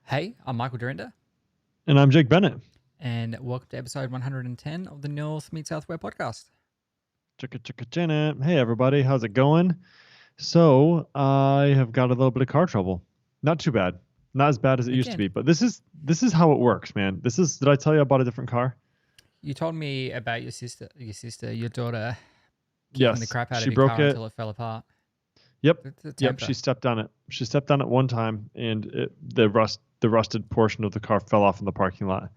Hey, I'm Michael Durinder, And I'm Jake Bennett. and welcome to episode 110 of the North Meet Southware podcast. Chicka chicka chinna. Hey everybody, how's it going? So I have got a little bit of car trouble. Not too bad. Not as bad as it used to Again, be, but this is how it works, man. Did I tell you I bought a different car? you told me about your daughter kicking the Yes. crap out of She your broke car it. until it fell apart. Yep. It's a Yep. She temper. stepped on it. She stepped on it one time and the rusted portion of the car fell off in the parking lot.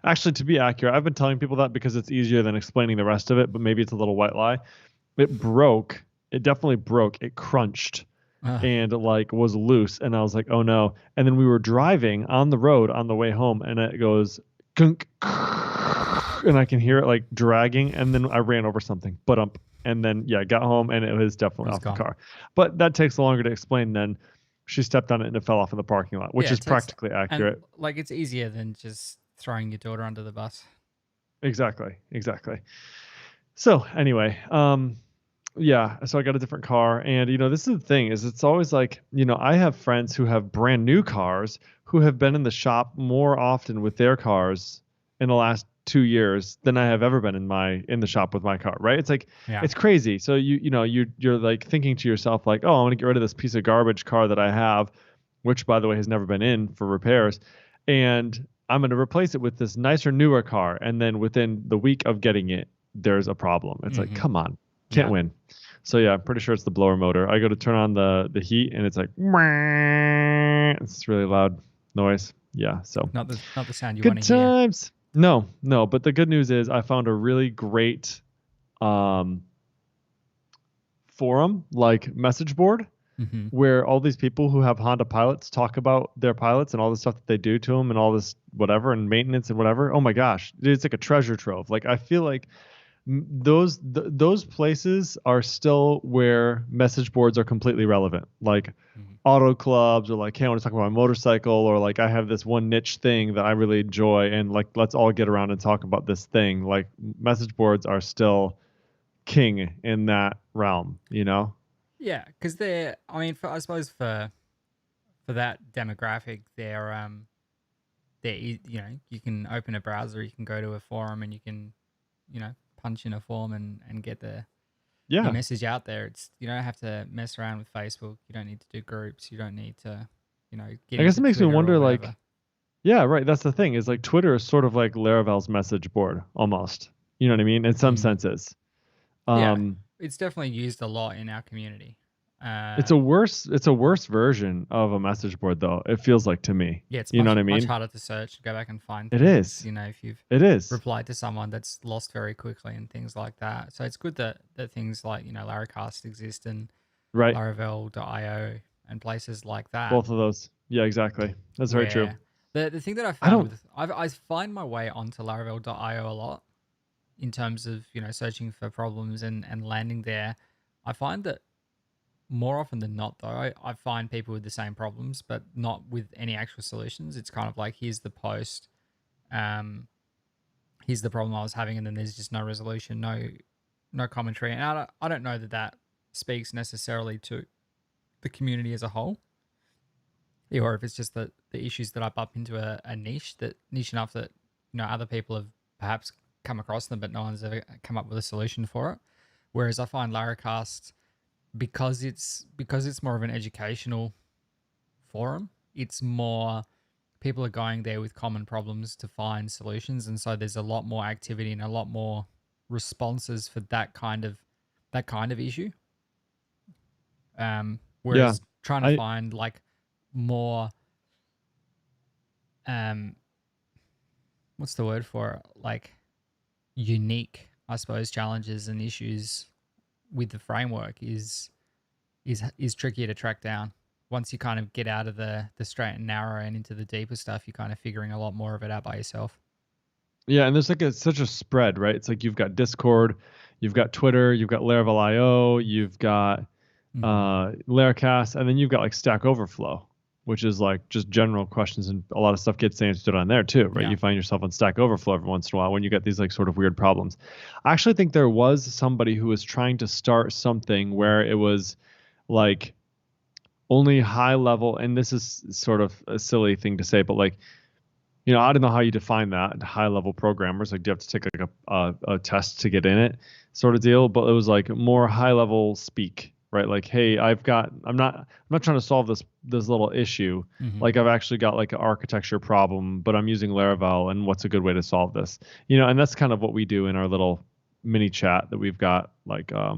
Actually, to be accurate, I've been telling people that because it's easier than explaining the rest of it, but maybe it's a little white lie. It broke. It definitely broke. It crunched Ugh, and like was loose, and I was like, oh no. And then we were driving on the road on the way home, and it goes gunk, and I can hear it like dragging, and then I ran over something, and then yeah, I got home and it was it definitely was off the gone. car. But that takes longer to explain than she stepped on it and it fell off in the parking lot, which Yeah, is it takes, practically and accurate. like it's easier than just throwing your daughter under the bus. Exactly. So anyway, yeah, so I got a different car, and this is the thing, is it's always like, I have friends who have brand new cars who have been in the shop more often with their cars in the last 2 years than I have ever been in the shop with my car, right? It's like Yeah. it's crazy. So you're like thinking to yourself like, oh, I'm gonna get rid of this piece of garbage car that I have, which by the way has never been in for repairs, and I'm gonna replace it with this nicer, newer car, and then within the week of getting it, there's a problem. It's like, Mm-hmm. come on, can't Yeah. win. So yeah, I'm pretty sure it's the blower motor. I go to turn on the heat and it's like it's really loud noise. Yeah, so Not the sound you want good to hear. times. No, but the good news is I found a really great um forum like message board Mm-hmm. where all these people who have Honda pilots talk about their pilots and all the stuff that they do to them and all this whatever and maintenance and whatever. Oh my gosh, it's like a treasure trove. Like I feel like those places are still where message boards are completely relevant, like Mm-hmm. auto clubs, or like, hey, I want to talk about my motorcycle, or like I have this one niche thing that I really enjoy, and like let's all get around and talk about this thing. Like message boards are still king in that realm. Yeah, because they're. I mean, I suppose for that demographic, you can open a browser, you can go to a forum, and you can punch in a form and get your Yeah, message out there. It's You don't have to mess around with Facebook, you don't need to do groups, you don't need to get I guess into it makes me Twitter or wonder, whatever. like, yeah, right, that's the thing, is like Twitter is sort of like Laravel's message board almost, you know what I mean, in some Mm. senses. Yeah, um it's definitely used a lot in our community. It's uh a worse version of a message board, though. It feels like to me. yeah, it's You know much what I much mean? harder to search, go back and find It things, is. if you've It is. replied to someone that's lost very quickly and things like that. So it's good that things like Laracast exist and Right. Laravel.io and places like that, Both of those. Yeah, exactly. That's very true. where the thing that I I found don't. with I find my way onto Laravel.io a lot in terms of searching for problems and landing there. I find that more often than not, though, I find people with the same problems, but not with any actual solutions. It's kind of like, here's the post, um, here's the problem I was having, and then there's just no resolution, no commentary. And I don't know that speaks necessarily to the community as a whole, or if it's just the issues that I bump into a niche enough that other people have perhaps come across them, but no one's ever come up with a solution for it. Whereas I find Laracast, because it's more of an educational forum, it's more people are going there with common problems to find solutions, and so there's a lot more activity and a lot more responses for that kind of issue. Yeah. Whereas trying to I. find like more um what's the word for it? Like unique, I suppose, challenges and issues with the framework is trickier to track down. Once you kind of get out of the straight and narrow and into the deeper stuff, you're kind of figuring a lot more of it out by yourself. Yeah, and there's like such a spread, right? It's like you've got Discord, you've got Twitter, you've got Laravel.io, you've got Mm-hmm. Laracast, and then you've got like Stack Overflow, which is like just general questions, and a lot of stuff gets answered on there too, right? Yeah. You find yourself on Stack Overflow every once in a while when you get these like sort of weird problems. I actually think there was somebody who was trying to start something where it was like only high level, and this is sort of a silly thing to say, but like, I don't know how you define that. High level programmers, like, do you have to take like a test to get in it, sort of deal? But it was like more high level speak, right? Like, hey, I'm not trying to solve this little issue. Hmm. Like, I've actually got like an architecture problem, but I'm using Laravel, and what's a good way to solve this? And that's kind of what we do in our little mini chat that we've got, like, our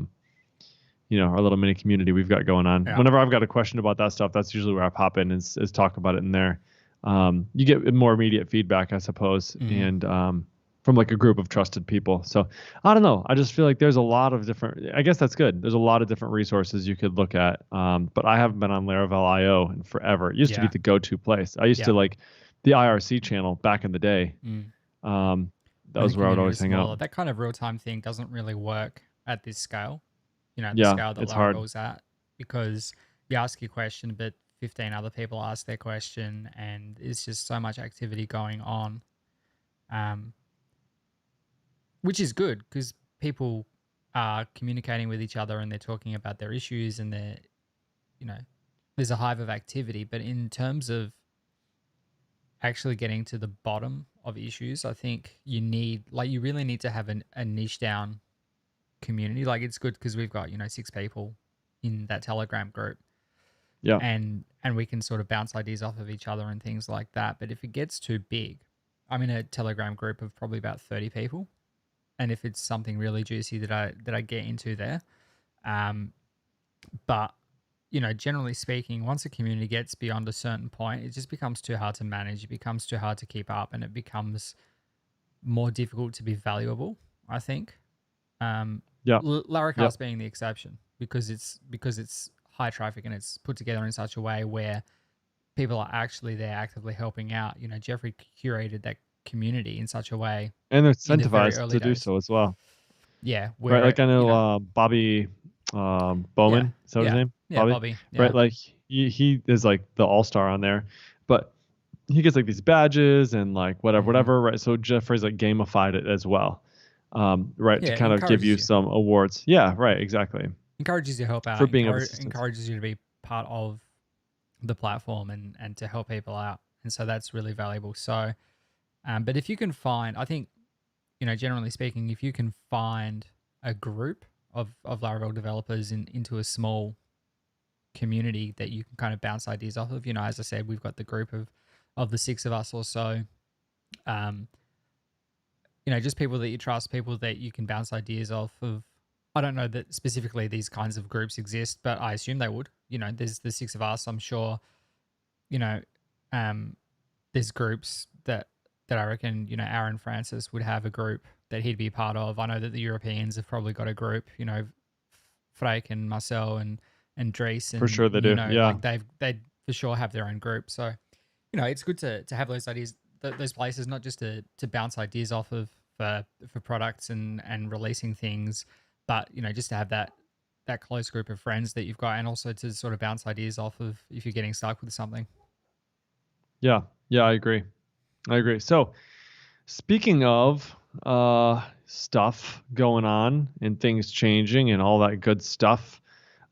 little mini community we've got going on. Yeah. Whenever I've got a question about that stuff, that's usually where I pop in, is talk about it in there. You get more immediate feedback, I suppose, Hmm. and from like a group of trusted people. So I don't know. I just feel like there's a lot of different. I guess that's good. There's a lot of different resources you could look at. But I haven't been on Laravel IO in forever. It used to be Yeah. the go-to place. I used to Yeah. like the IRC channel back in the day. Mm. Um, that When the was where I would community always is hang out. smaller, that kind of real time thing doesn't really work at this scale, at the Yeah, scale that it's hard. Laravel's at, because you ask your question, but 15 other people ask their question, and it's just so much activity going on, um, which is good because people are communicating with each other and they're talking about their issues and you know, there's a hive of activity. But in terms of actually getting to the bottom of issues, I think you really need to have a niche down community. Like, it's good because we've got 6 people in that Telegram group, Yeah, and we can sort of bounce ideas off of each other and things like that. But if it gets too big, I'm in a Telegram group of probably about 30 people, and if it's something really juicy that I get into there, um, but generally speaking, once a community gets beyond a certain point, it just becomes too hard to manage. It becomes too hard to keep up, and it becomes more difficult to be valuable, I think. Um, yeah, yep. Laracast being the exception, because it's high traffic and it's put together in such a way where people are actually there actively helping out. Jeffrey curated that community in such a way And they're in the very incentivized early to do days. so as well. Yeah, Right, where like I know Bobby yeah, Bowman, is that his yeah, name? yeah, Bobby, Bobby, right? yeah, Like he is like the all-star on there, but he gets like these badges and like whatever, hmm, whatever, right? So Jeffrey's like gamified it as well, right? To yeah, kind of give encourages you you, some awards. Yeah, right, exactly. encourages you to help For out, being of assistance. encourages you to be part of the platform and to help people out, and so that's really valuable. So, but if you can find, I think, generally speaking, if you can find a group of Laravel developers into a small community that you can kind of bounce ideas off of, as I said, we've got the group of the 6 of us or so, um, just people that you trust, people that you can bounce ideas off of. I don't know that specifically these kinds of groups exist, but I assume they would. There's the 6 of us. I'm sure, you know, um, there's groups that I reckon, Aaron Francis would have a group that he'd be part of. I know that the Europeans have probably got a group, Freik and Marcel and Dries, For and sure they do. Yeah. like they'd for sure have their own group. So, it's good to have those ideas, those places, not just to bounce ideas off of for products and releasing things, but just to have that close group of friends that you've got, and also to sort of bounce ideas off of if you're getting stuck with something. Yeah. Yeah, I agree. I agree. So, speaking of stuff going on and things changing and all that good stuff,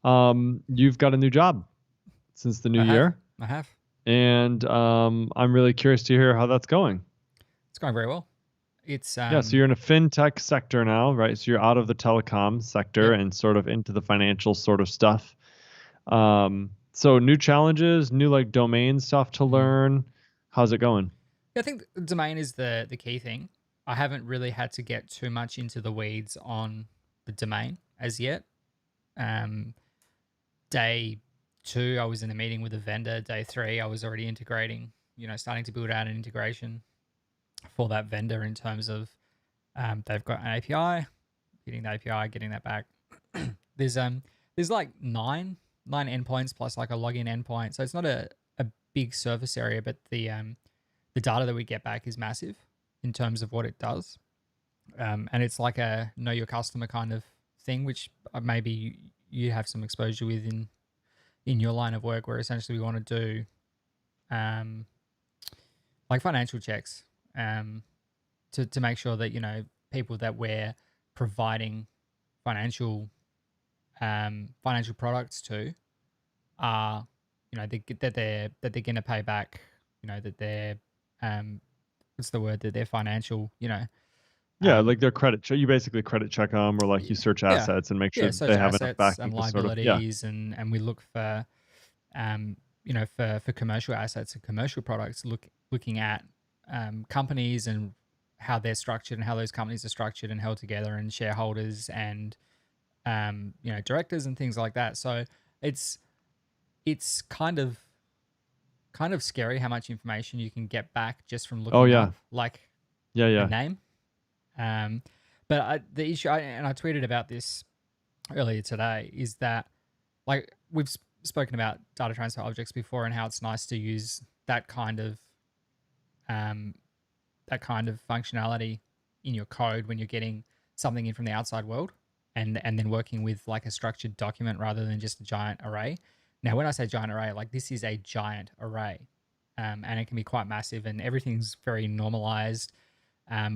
you've got a new job since the new I have, year, I have. and I'm really curious to hear how that's going. It's going very well. It's Yeah, so you're in a fintech sector now, right? So you're out of the telecom sector yep. and sort of into the financial sort of stuff. So new challenges, new like domain stuff to Mm. learn. How's it going? Yeah, I think the domain is the key thing. I haven't really had to get too much into the weeds on the domain as yet. Um, Day 2, I was in a meeting with a vendor. Day 3, I was already integrating. Starting to build out an integration for that vendor in terms of they've got an API, hitting the API, getting that back. there's there's like nine endpoints plus like a login endpoint, so it's not a big surface area, but the data that we get back is massive in terms of what it does. And it's like a know your customer kind of thing, which maybe you have some exposure with in your line of work, where essentially we want to do like financial checks, to make sure that people that we're providing financial financial products to are that they're going to pay back, that they're what's the word, that they're financial, Yeah, um like their credit check. You basically credit check them, or like you search yeah, assets and make sure yeah, that search they have enough assets backing and to sort of, yeah. liabilities, and we look for for commercial assets and commercial products, looking at companies and how they're structured and how those companies are structured and held together, and shareholders and directors and things like that. So it's it's kind of scary how much information you can get back just from Oh looking yeah, up like yeah, a yeah. name. Um, but the issue, and I tweeted about this earlier today, is that like we've spoken about data transfer objects before and how it's nice to use um, that kind of functionality in your code when you're getting something in from the outside world, and then working with like a structured document rather than just a giant array. Now, when I say giant array, like this is a giant array, and it can be quite massive, and everything's very normalized.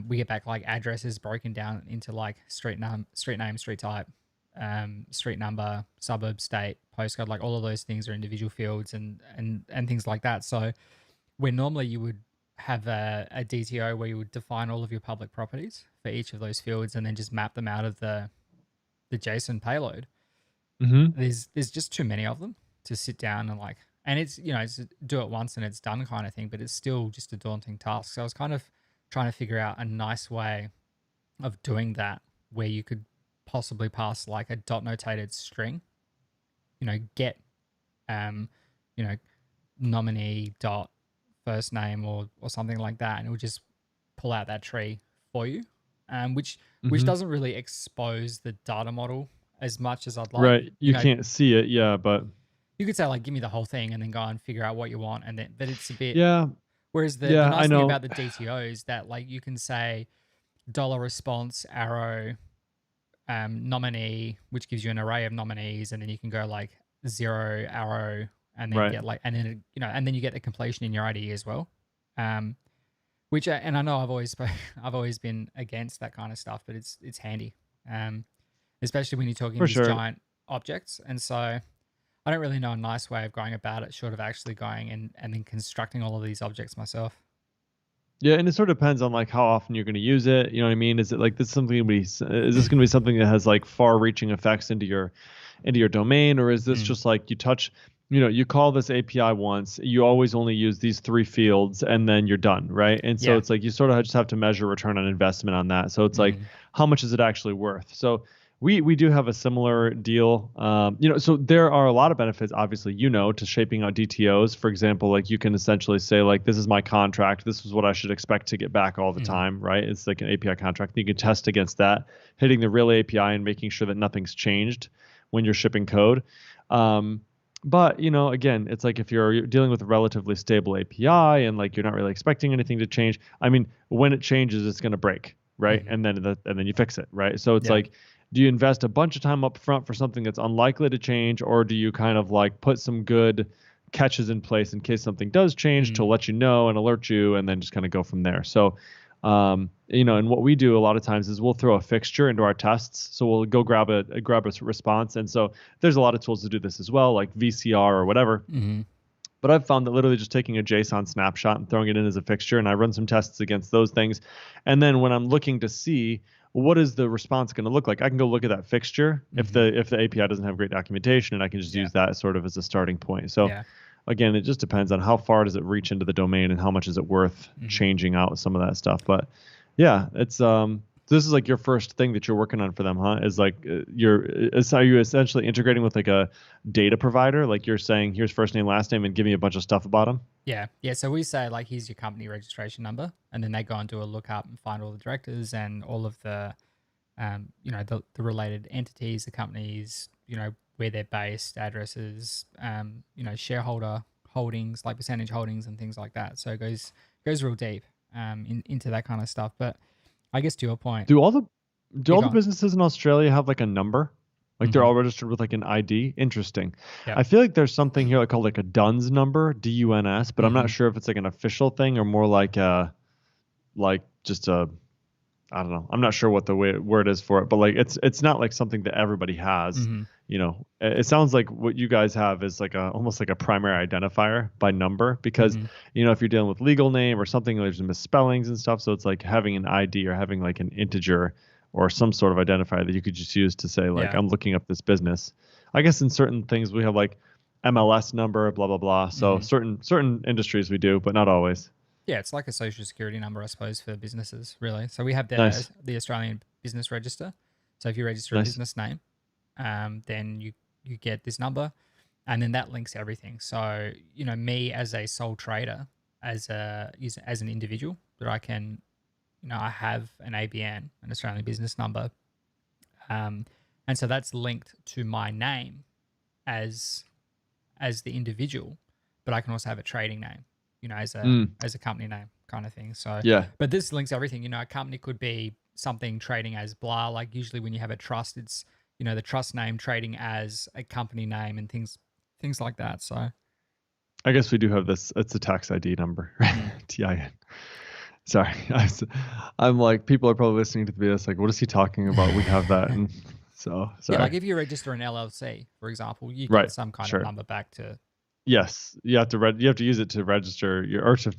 We get back like addresses broken down into like street name, street type, street number, suburb, state, postcode. Like all of those things are individual fields, and things like that. So where normally you would have a DTO where you would define all of your public properties for each of those fields and then just map them out of the JSON payload. Mm-hmm. There's just too many of them to sit down and like, and it's do it once and it's done kind of thing, but it's still just a daunting task. So I was kind of trying to figure out a nice way of doing that where you could possibly pass like a dot notated string, get um, you know, nominee dot first name or something like that, and it would just pull out that tree for you, which Mm-hmm. doesn't really expose the data model as much as I'd like. Right. You can't see it, yeah, but You could say like, give me the whole thing, and then go and figure out what you want, and then but it's a bit. yeah, Whereas the yeah, I nice thing know. about the DTO is that like you can say dollar response arrow nominee, which gives you an array of nominees, and then you can go like zero arrow, and then Right. get like, and then and then you get the completion in your IDE as well. Um, which and I know I've always been against that kind of stuff, but it's handy, um, especially when you're talking For these sure. giant objects. And so I don't really know a nice way of going about it, short of actually going and then constructing all of these objects myself. Yeah, and it sort of depends on like how often you're going to use it. You know what I mean? Is it like this something gonna be? Is this going to be something that has like far-reaching effects into your domain, or is this Mm, just like you touch? You call this API once, you always only use these three fields, and then you're done, right? And so yeah. it's like you sort of just have to measure return on investment on that. So it's like, Mm, how much is it actually worth? So we do have a similar deal. So there are a lot of benefits, obviously, to shaping out DTOs. For example, like you can essentially say like, this is my contract. This is what I should expect to get back all the mm, time, right? It's like an API contract. You can test against that, hitting the real API and making sure that nothing's changed when you're shipping code. But again, it's like if you're dealing with a relatively stable API and like you're not really expecting anything to change. I mean, when it changes, it's going to break, right? mm, And then you fix it, right? So it's yeah. like, do you invest a bunch of time up front for something that's unlikely to change, or do you kind of like put some good catches in place in case something does change to Mm, let you know and alert you, and then just kind of go from there? So and what we do a lot of times is we'll throw a fixture into our tests. So we'll go grab a response. And so there's a lot of tools to do this as well, like VCR or whatever. mm, But I've found that literally just taking a JSON snapshot and throwing it in as a fixture, and I run some tests against those things. And then when I'm looking to see what is the response going to look like, I can go look at that fixture if mm, the API doesn't have great documentation, and I can just yeah. use that sort of as a starting point. So Yeah. again, it just depends on how far does it reach into the domain and how much is it worth Mm. changing out some of that stuff. But yeah, it's this is like your first thing that you're working on for them, huh? Is like are you essentially integrating with like a data provider? Like you're saying, here's first name, last name, and give me a bunch of stuff about them. Yeah. Yeah. So we say like, here's your company registration number, and then they go and do a lookup and find all the directors and all of the the related entities, the companies, where they're based, addresses, shareholder holdings, like percentage holdings and things like that. So it goes real deep into that kind of stuff. But I guess to your point, Do all the do you all go the on. businesses in Australia have like a number? Like they're Hmm. all registered with like an ID? Interesting. Yep. I feel like there's something here like called like a DUNS number, DUNS, but I'm not Hmm. sure if it's like an official thing or more like just a I don't know. I'm not sure what the word is for it, but like it's not like something that everybody has. Hmm. It sounds like what you guys have is like almost like a primary identifier by number, because Hmm. if you're dealing with legal name or something, there's misspellings and stuff. So it's like having an ID or having like an integer or some sort of identifier that you could just use to say like, Yeah. I'm looking up this business. I guess in certain things we have like MLS number, blah blah blah. So Hmm. certain industries we do, but not always. Yeah, it's like a social security number, I suppose, for businesses, really. So we have Nice, the Australian Business Register. So if you register a nice. business name, then you get this number, and then that links everything. So me as a sole trader, as an individual, that I can, I have an ABN, an Australian business number, um, and so that's linked to my name as the individual, but I can also have a trading name, Mm, as a company name kind of thing. So, yeah. but this links everything. A company could be something trading as blah. Like usually when you have a trust, it's the trust name trading as a company name and things like that. So, I guess we do have this. It's a tax ID number, right? mm. TIN. Sorry, I'm like, people are probably listening to this like, what is he talking about? We have that, and so Yeah, like sorry. if you register an LLC, for example, you get Right, some kind of sure. number back to. Yes, you have to you have to use it to register your or to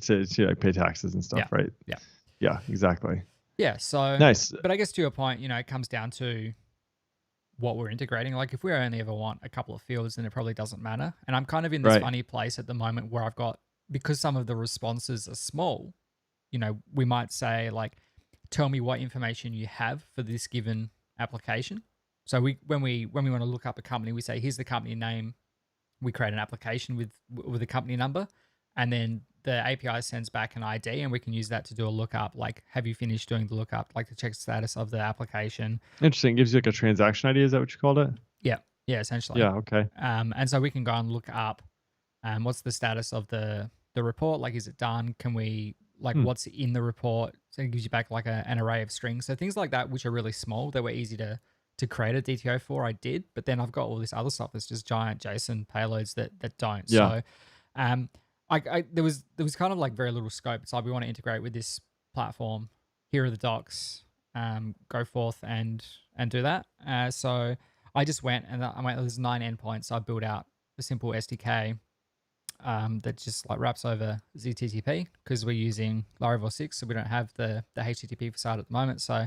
like, pay taxes and Yeah, stuff, right? yeah, Yeah, exactly. yeah. So, Nice. but I guess to your point, it comes down to what we're integrating. Like if we only ever want a couple of fields, then it probably doesn't matter. And I'm kind of in this Right. funny place at the moment where I've got, because some of the responses are small, we might say like, tell me what information you have for this given application. So when we want to look up a company, we say, here's the company name. We create an application with a company number, and then the API sends back an ID, and we can use that to do a lookup. Like, have you finished doing the lookup? Like to check the status of the application. Interesting. Gives you like a transaction ID. Is that what you called it? Yeah, yeah, essentially. Yeah. Okay. And so we can go and look up what's the status of the report. Like, is it done? Can we like Hmm. what's in the report? So it gives you back like an array of strings. So things like that, which are really small, they were easy to create a DTO for. I did, but then I've got all this other stuff that's just giant JSON payloads that don't. Yeah. So, um, there was kind of like very little scope. It's like we want to integrate with this platform. Here are the docs. Go forth and do that. So I just went and I went. There's 9 endpoints. So I built out a simple SDK that just like wraps over ZTTP because we're using Laravel 6, so we don't have the HTTP facade at the moment. So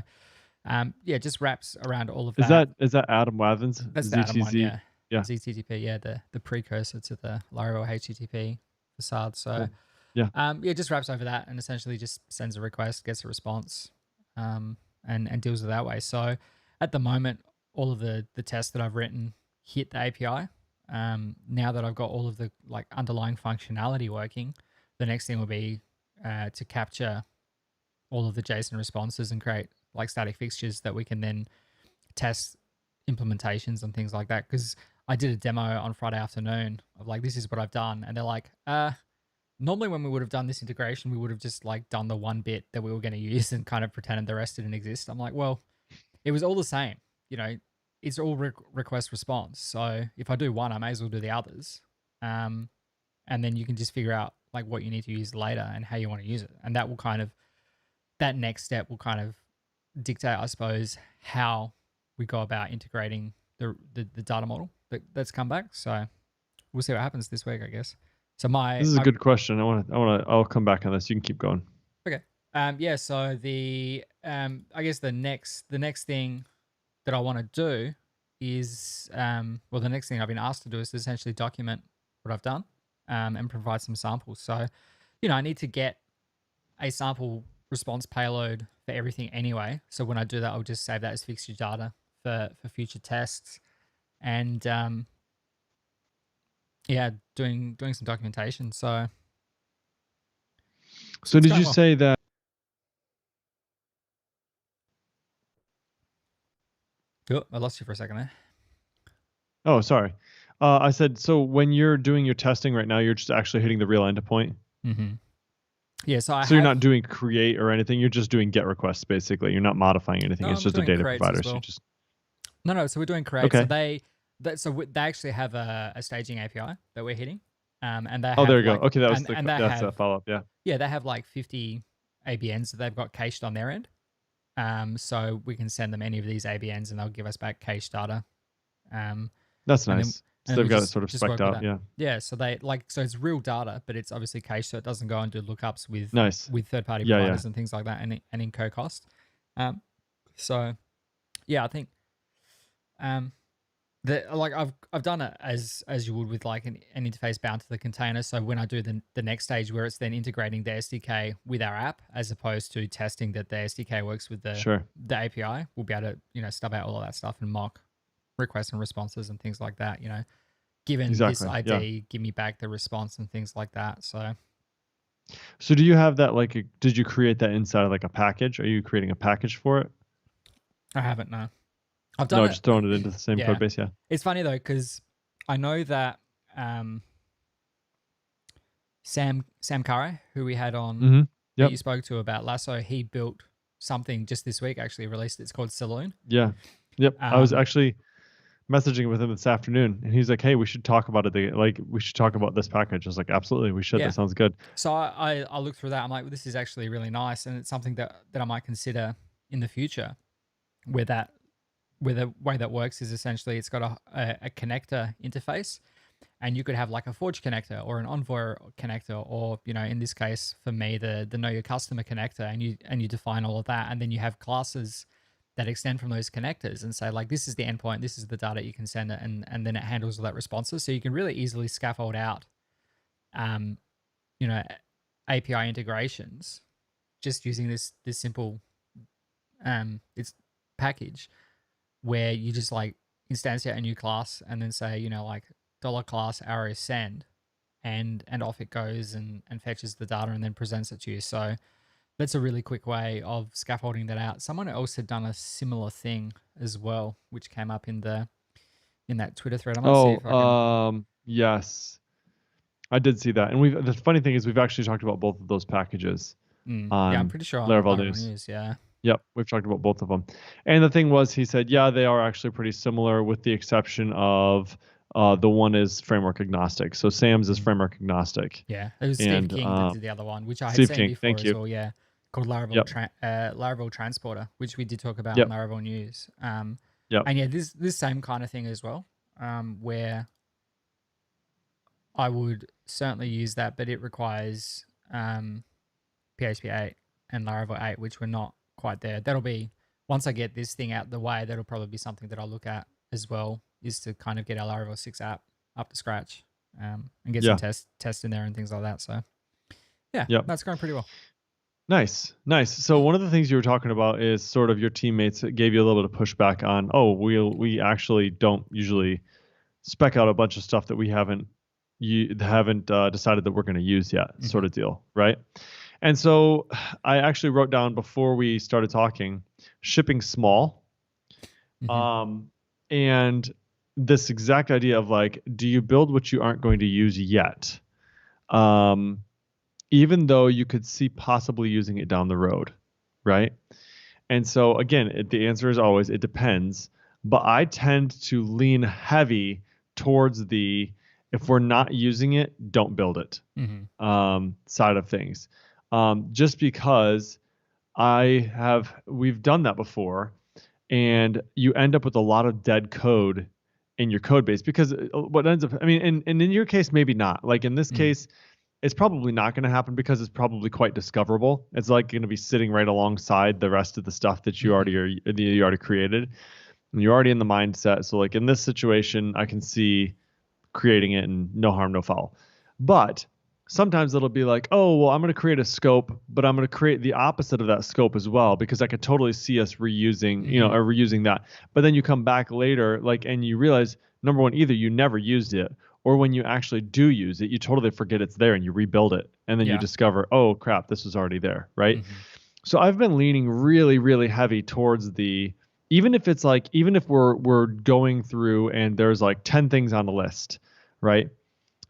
yeah, just wraps around all of that. Is that Adam Wathins? That's the Atom one, ZTZ? yeah. Yeah. ZTTP, yeah, the precursor to the Laravel HTTP facade. So Cool. Yeah. yeah, just wraps over that and essentially just sends a request, gets a response, and deals with it that way. So at the moment, all of the tests that I've written hit the API. Now that I've got all of the like underlying functionality working, the next thing will be to capture all of the JSON responses and create like static fixtures that we can then test implementations and things like that. Because I did a demo on Friday afternoon of like, this is what I've done, and they're like, normally when we would have done this integration, we would have just like done the one bit that we were going to use and kind of pretended the rest didn't exist. I'm like, well, it was all the same, it's all request response. So if I do one, I may as well do the others. And then you can just figure out like what you need to use later and how you want to use it. And that will kind of, that next step will kind of dictate, I suppose, how we go about integrating the data model that's come back. So we'll see what happens this week, I guess. So This is a good question. I'll come back on this. You can keep going. Okay. Yeah. So I guess the next thing that I want to do is, well, the next thing I've been asked to do is to essentially document what I've done, and provide some samples. So, I need to get a sample response payload for everything anyway. So when I do that, I'll just save that as fixture data for future tests, and yeah, doing some documentation. So So it's did going you well. say that? Oh, I lost you for a second there. Oh, sorry. I said, so when you're doing your testing right now, you're just actually hitting the real endpoint. Mm-hmm. Yeah, so you're not doing create or anything. You're just doing get requests, basically. You're not modifying anything. No, It's I'm just a doing data creates provider. as So you well. just No. So we're doing create. okay. So they actually have a staging API that we're hitting, and they Oh, have there you go. like, Okay, that was and they that's have a follow up. Yeah. yeah, they have like 50 ABNs that they've got cached on their end. So we can send them any of these ABNs and they'll give us back cache data. Um, That's and then nice. and So then they've we got it sort of just spec'd work with out. that. Yeah. Yeah, so so it's real data, but it's obviously cached, so it doesn't go and do lookups Nice. with third party Yeah, yeah. providers and things like that, and in co-cost. So yeah, I think like I've done it as you would with like an interface bound to the container. So when I do the next stage where it's then integrating the SDK with our app, as opposed to testing that the SDK works with Sure. the API, we'll be able to stub out all of that stuff and mock requests and responses and things like that. Given this Exactly. Yeah. ID, give me back the response and things like that. So So do you have that like did you create that inside of like a package? Are you creating a package for it? I haven't, no. I've done No, it. just throwing it into the same code Yeah. base, yeah. It's funny though, because I know that Sam Curry, who we had on, Mm-hmm. that Yep. you spoke to about Lasso, he built something just this week, actually released. It's called Saloon. Yeah. Yep. I was actually messaging with him this afternoon and he's like, hey, we should talk about it. Like we should talk about this package. I was like, absolutely, we should. Yeah. That sounds good. So I looked through that. I'm like, well, this is actually really nice, and it's something that I might consider in the future, where the way that works is essentially it's got a connector interface, and you could have like a Forge connector or an Envoy connector, or in this case for me the Know Your Customer connector, and you define all of that, and then you have classes that extend from those connectors and say like, this is the endpoint, this is the data you can send it, and then it handles all that responses. So you can really easily scaffold out you know API integrations just using this simple it's package, where you just like instantiate a new class and then say like $class arrow send, and off it goes and fetches the data and then presents it to you. So that's a really quick way of scaffolding that out. Someone else had done a similar thing as well, which came up in that Twitter thread. I'm gonna see if I can. Yes. I did see that. And the funny thing is we've actually talked about both of those packages Yeah, I'm on pretty sure on Laravel Laravel News. News. Yeah. Yep, we've talked about both of them. And the thing was, he said, yeah, they are actually pretty similar with the exception of the one is framework agnostic. So Sam's is framework agnostic. Yeah, it was Steve King that did the other one, which I had Steve seen King, before thank as you. well. Yeah, called Laravel Laravel Transporter, which we did talk about Yep. on Laravel News. Yep. And yeah, this same kind of thing as well, where I would certainly use that, but it requires PHP 8 and Laravel 8, which we're not quite there. That'll be, once I get this thing out the way, that'll probably be something that I'll look at as well, is to kind of get our Laravel 6 app up to scratch and get some tests in there and things like that. So yeah, that's going pretty well. Nice. So one of the things you were talking about is sort of your teammates gave you a little bit of pushback on, we actually don't usually spec out a bunch of stuff that we haven't decided that we're going to use yet, sort of deal, right? And so I actually wrote down before we started talking, shipping small. And this exact idea of like, do you build what you aren't going to use yet? Even though you could see possibly using it down the road, right? And so again, the answer is always, it depends. But I tend to lean heavy towards if we're not using it, don't build it side of things. Just because we've done that before, and you end up with a lot of dead code in your code base, because what ends up, and in your case, maybe not. Like in this case, it's probably not going to happen because it's probably quite discoverable. It's like going to be sitting right alongside the rest of the stuff that you already created, and you're already in the mindset. So like in this situation, I can see creating it and no harm, no foul. But sometimes it'll be like, oh, well, I'm going to create a scope, but I'm going to create the opposite of that scope as well, because I could totally see us reusing, or reusing that. But then you come back later, and you realize, number one, either you never used it, or when you actually do use it, you totally forget it's there and you rebuild it. And then you discover, oh crap, this was already there, right? So I've been leaning really, really heavy towards even if we're going through and there's like 10 things on the list, right?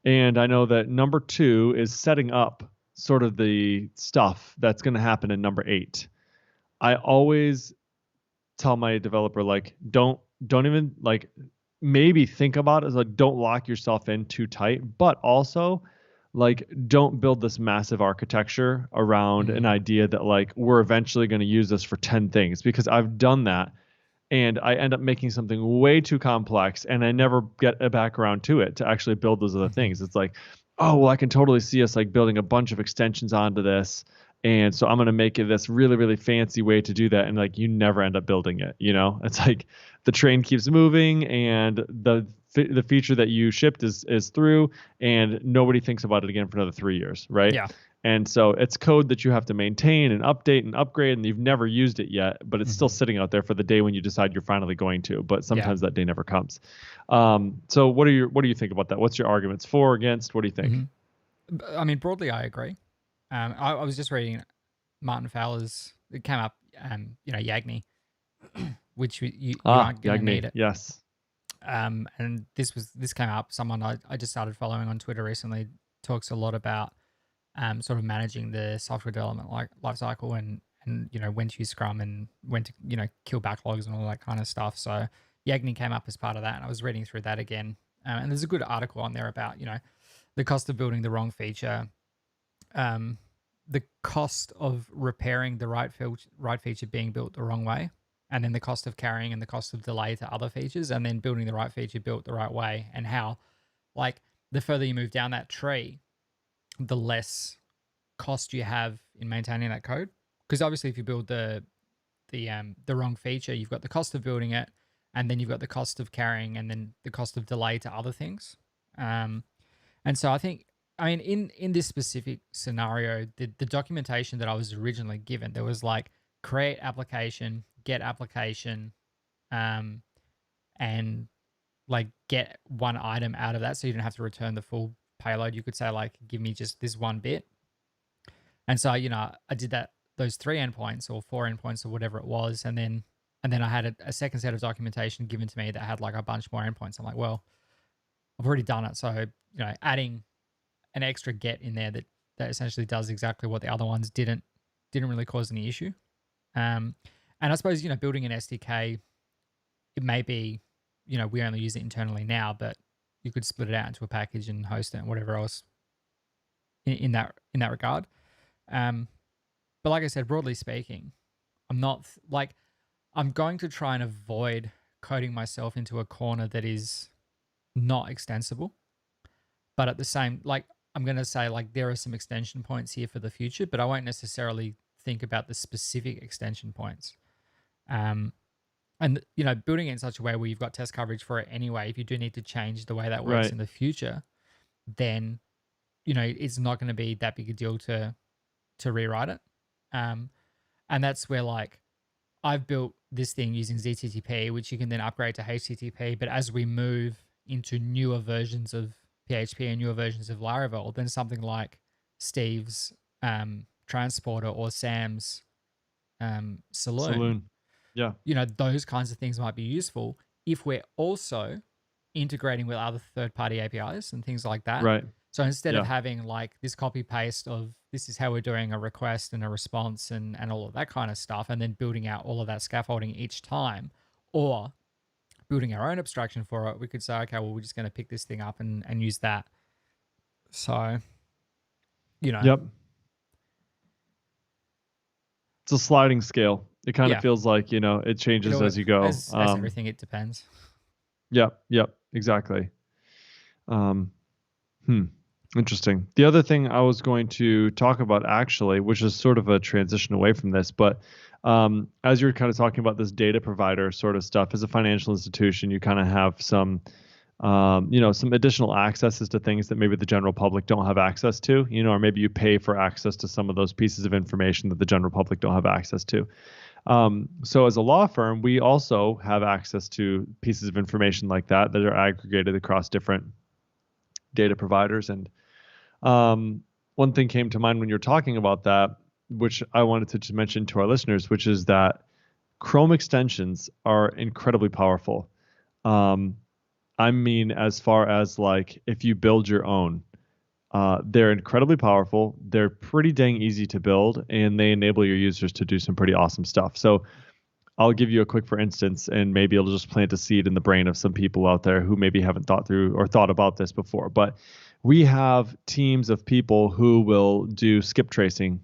And I know that number 2 is setting up sort of the stuff that's going to happen in number 8. I always tell my developer, don't even maybe think about it as don't lock yourself in too tight, but also like, don't build this massive architecture around an idea that like we're eventually going to use this for 10 things, because I've done that and I end up making something way too complex and I never get back around to it to actually build those other things. It's like, oh, well, I can totally see us like building a bunch of extensions onto this. And so I'm going to make it this really, really fancy way to do that. And like, you never end up building it. It's like the train keeps moving and the feature that you shipped is through, and nobody thinks about it again for another 3 years. Right. Yeah. And so it's code that you have to maintain and update and upgrade, and you've never used it yet, but it's still sitting out there for the day when you decide you're finally going to. But sometimes that day never comes. So what do you think about that? What's your arguments for, against? What do you think? I mean, broadly, I agree. I was just reading Martin Fowler's. It came up, Yagni, which you aren't going to need it. Yes. And this came up. Someone I just started following on Twitter recently talks a lot about sort of managing the software development life cycle and when to use Scrum and when to kill backlogs and all that kind of stuff. So Yagni came up as part of that, and I was reading through that again. And there's a good article on there about the cost of building the wrong feature, the cost of repairing the right feature being built the wrong way, and then the cost of carrying and the cost of delay to other features, and then building the right feature built the right way, and how like the further you move down that tree, the less cost you have in maintaining that code. Because obviously if you build the wrong feature, you've got the cost of building it, and then you've got the cost of carrying, and then the cost of delay to other things. And so I think, in this specific scenario, the documentation that I was originally given, there was like create application, get application, and like get one item out of that, so you don't have to return the full payload. You could say like, give me just this one bit. And so, I did those 3 endpoints or 4 endpoints or whatever it was. And then I had a second set of documentation given to me that had like a bunch more endpoints. I'm like, well, I've already done it. So, adding an extra get in there that essentially does exactly what the other ones didn't really cause any issue. And I suppose, building an SDK, it may be, we only use it internally now, but you could split it out into a package and host it and whatever else in that regard. But like I said, broadly speaking, I'm not I'm going to try and avoid coding myself into a corner that is not extensible. But at the same, I'm going to say there are some extension points here for the future, but I won't necessarily think about the specific extension points. And building it in such a way where you've got test coverage for it anyway, if you do need to change the way that works in the future, then, it's not going to be that big a deal to rewrite it. And that's where I've built this thing using ZTTP, which you can then upgrade to HTTP. But as we move into newer versions of PHP and newer versions of Laravel, then something like Steve's transporter or Sam's Saloon. Yeah. Those kinds of things might be useful if we're also integrating with other third-party APIs and things like that. Right. So instead of having this copy paste of this is how we're doing a request and a response and all of that kind of stuff, and then building out all of that scaffolding each time, or building our own abstraction for it, we could say, okay, well, we're just going to pick this thing up and use that. So, Yep. It's a sliding scale. It kind of feels like, it changes as you go. As everything, it depends. Yep. Exactly. Interesting. The other thing I was going to talk about, actually, which is sort of a transition away from this, but as you're kind of talking about this data provider sort of stuff, as a financial institution, you kind of have some additional accesses to things that maybe the general public don't have access to, or maybe you pay for access to some of those pieces of information that the general public don't have access to. So as a law firm, we also have access to pieces of information like that are aggregated across different data providers. And one thing came to mind when you're talking about that, which I wanted to just mention to our listeners, which is that Chrome extensions are incredibly powerful. As far as if you build your own, they're incredibly powerful. They're pretty dang easy to build, and they enable your users to do some pretty awesome stuff. So I'll give you a quick for instance, and maybe it'll just plant a seed in the brain of some people out there who maybe haven't thought about this before. But we have teams of people who will do skip tracing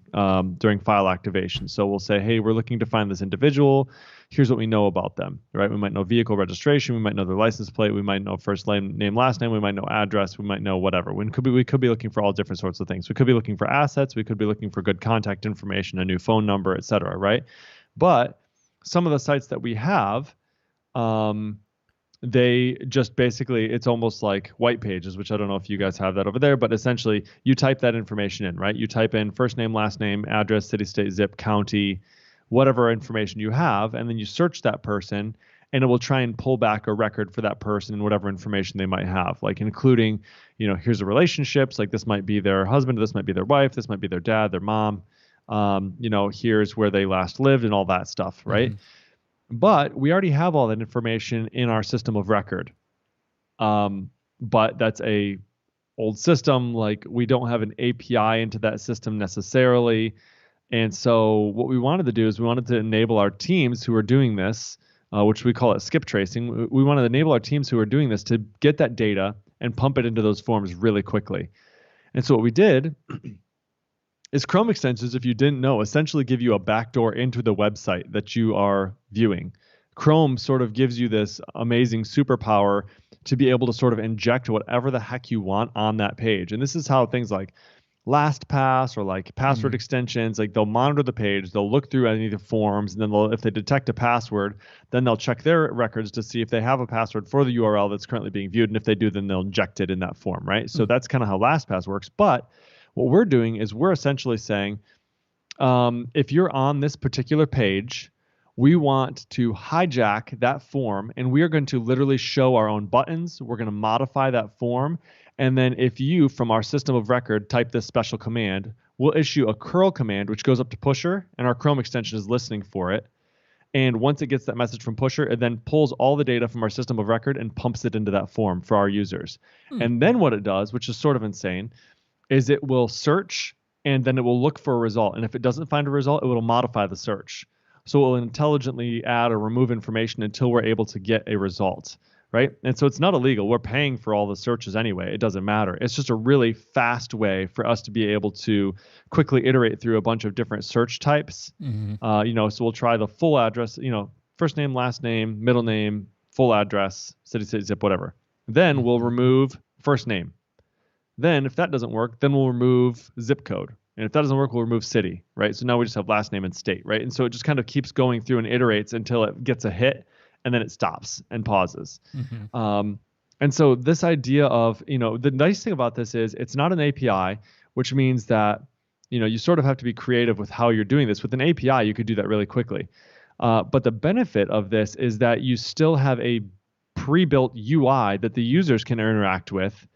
during file activation. So we'll say, hey, we're looking to find this individual. Here's what we know about them, right? We might know vehicle registration. We might know their license plate. We might know first name, last name. We might know address. We might know whatever. We could be looking for all different sorts of things. We could be looking for assets. We could be looking for good contact information, a new phone number, et cetera, right? But some of the sites that we have, they just basically, it's almost like white pages, which I don't know if you guys have that over there, but essentially you type that information in, right? You type in first name, last name, address, city, state, zip, county, whatever information you have, and then you search that person, and it will try and pull back a record for that person and whatever information they might have, like including, here's the relationships, like this might be their husband, this might be their wife, this might be their dad, their mom, here's where they last lived and all that stuff, right? Mm-hmm. But we already have all that information in our system of record. But that's a old system. Like we don't have an API into that system necessarily. And so what we wanted to do is we wanted to enable our teams who are doing this, which we call it skip tracing. We wanted to enable our teams who are doing this to get that data and pump it into those forms really quickly. And so what we did is Chrome extensions, if you didn't know, essentially give you a backdoor into the website that you are viewing. Chrome sort of gives you this amazing superpower to be able to sort of inject whatever the heck you want on that page. And this is how things like LastPass or like password extensions, like they'll monitor the page, they'll look through any of the forms, and then if they detect a password, then they'll check their records to see if they have a password for the URL that's currently being viewed. And if they do, then they'll inject it in that form, right? So that's kind of how LastPass works. But what we're doing is we're essentially saying, if you're on this particular page, we want to hijack that form, and we are going to literally show our own buttons. We're going to modify that form. And then if you, from our system of record, type this special command, we'll issue a curl command, which goes up to Pusher, and our Chrome extension is listening for it. And once it gets that message from Pusher, it then pulls all the data from our system of record and pumps it into that form for our users. And then what it does, which is sort of insane, is it will search and then it will look for a result. And if it doesn't find a result, it will modify the search. So it will intelligently add or remove information until we're able to get a result, right? And so it's not illegal. We're paying for all the searches anyway. It doesn't matter. It's just a really fast way for us to be able to quickly iterate through a bunch of different search types. So we'll try the full address, first name, last name, middle name, full address, city, state, zip, whatever. Then we'll remove first name. Then if that doesn't work, then we'll remove zip code. And if that doesn't work, we'll remove city, right? So now we just have last name and state, right? And so it just kind of keeps going through and iterates until it gets a hit, and then it stops and pauses. And so this idea of, the nice thing about this is it's not an API, which means that, you sort of have to be creative with how you're doing this. With an API, you could do that really quickly. But the benefit of this is that you still have a pre-built UI that the users can interact with,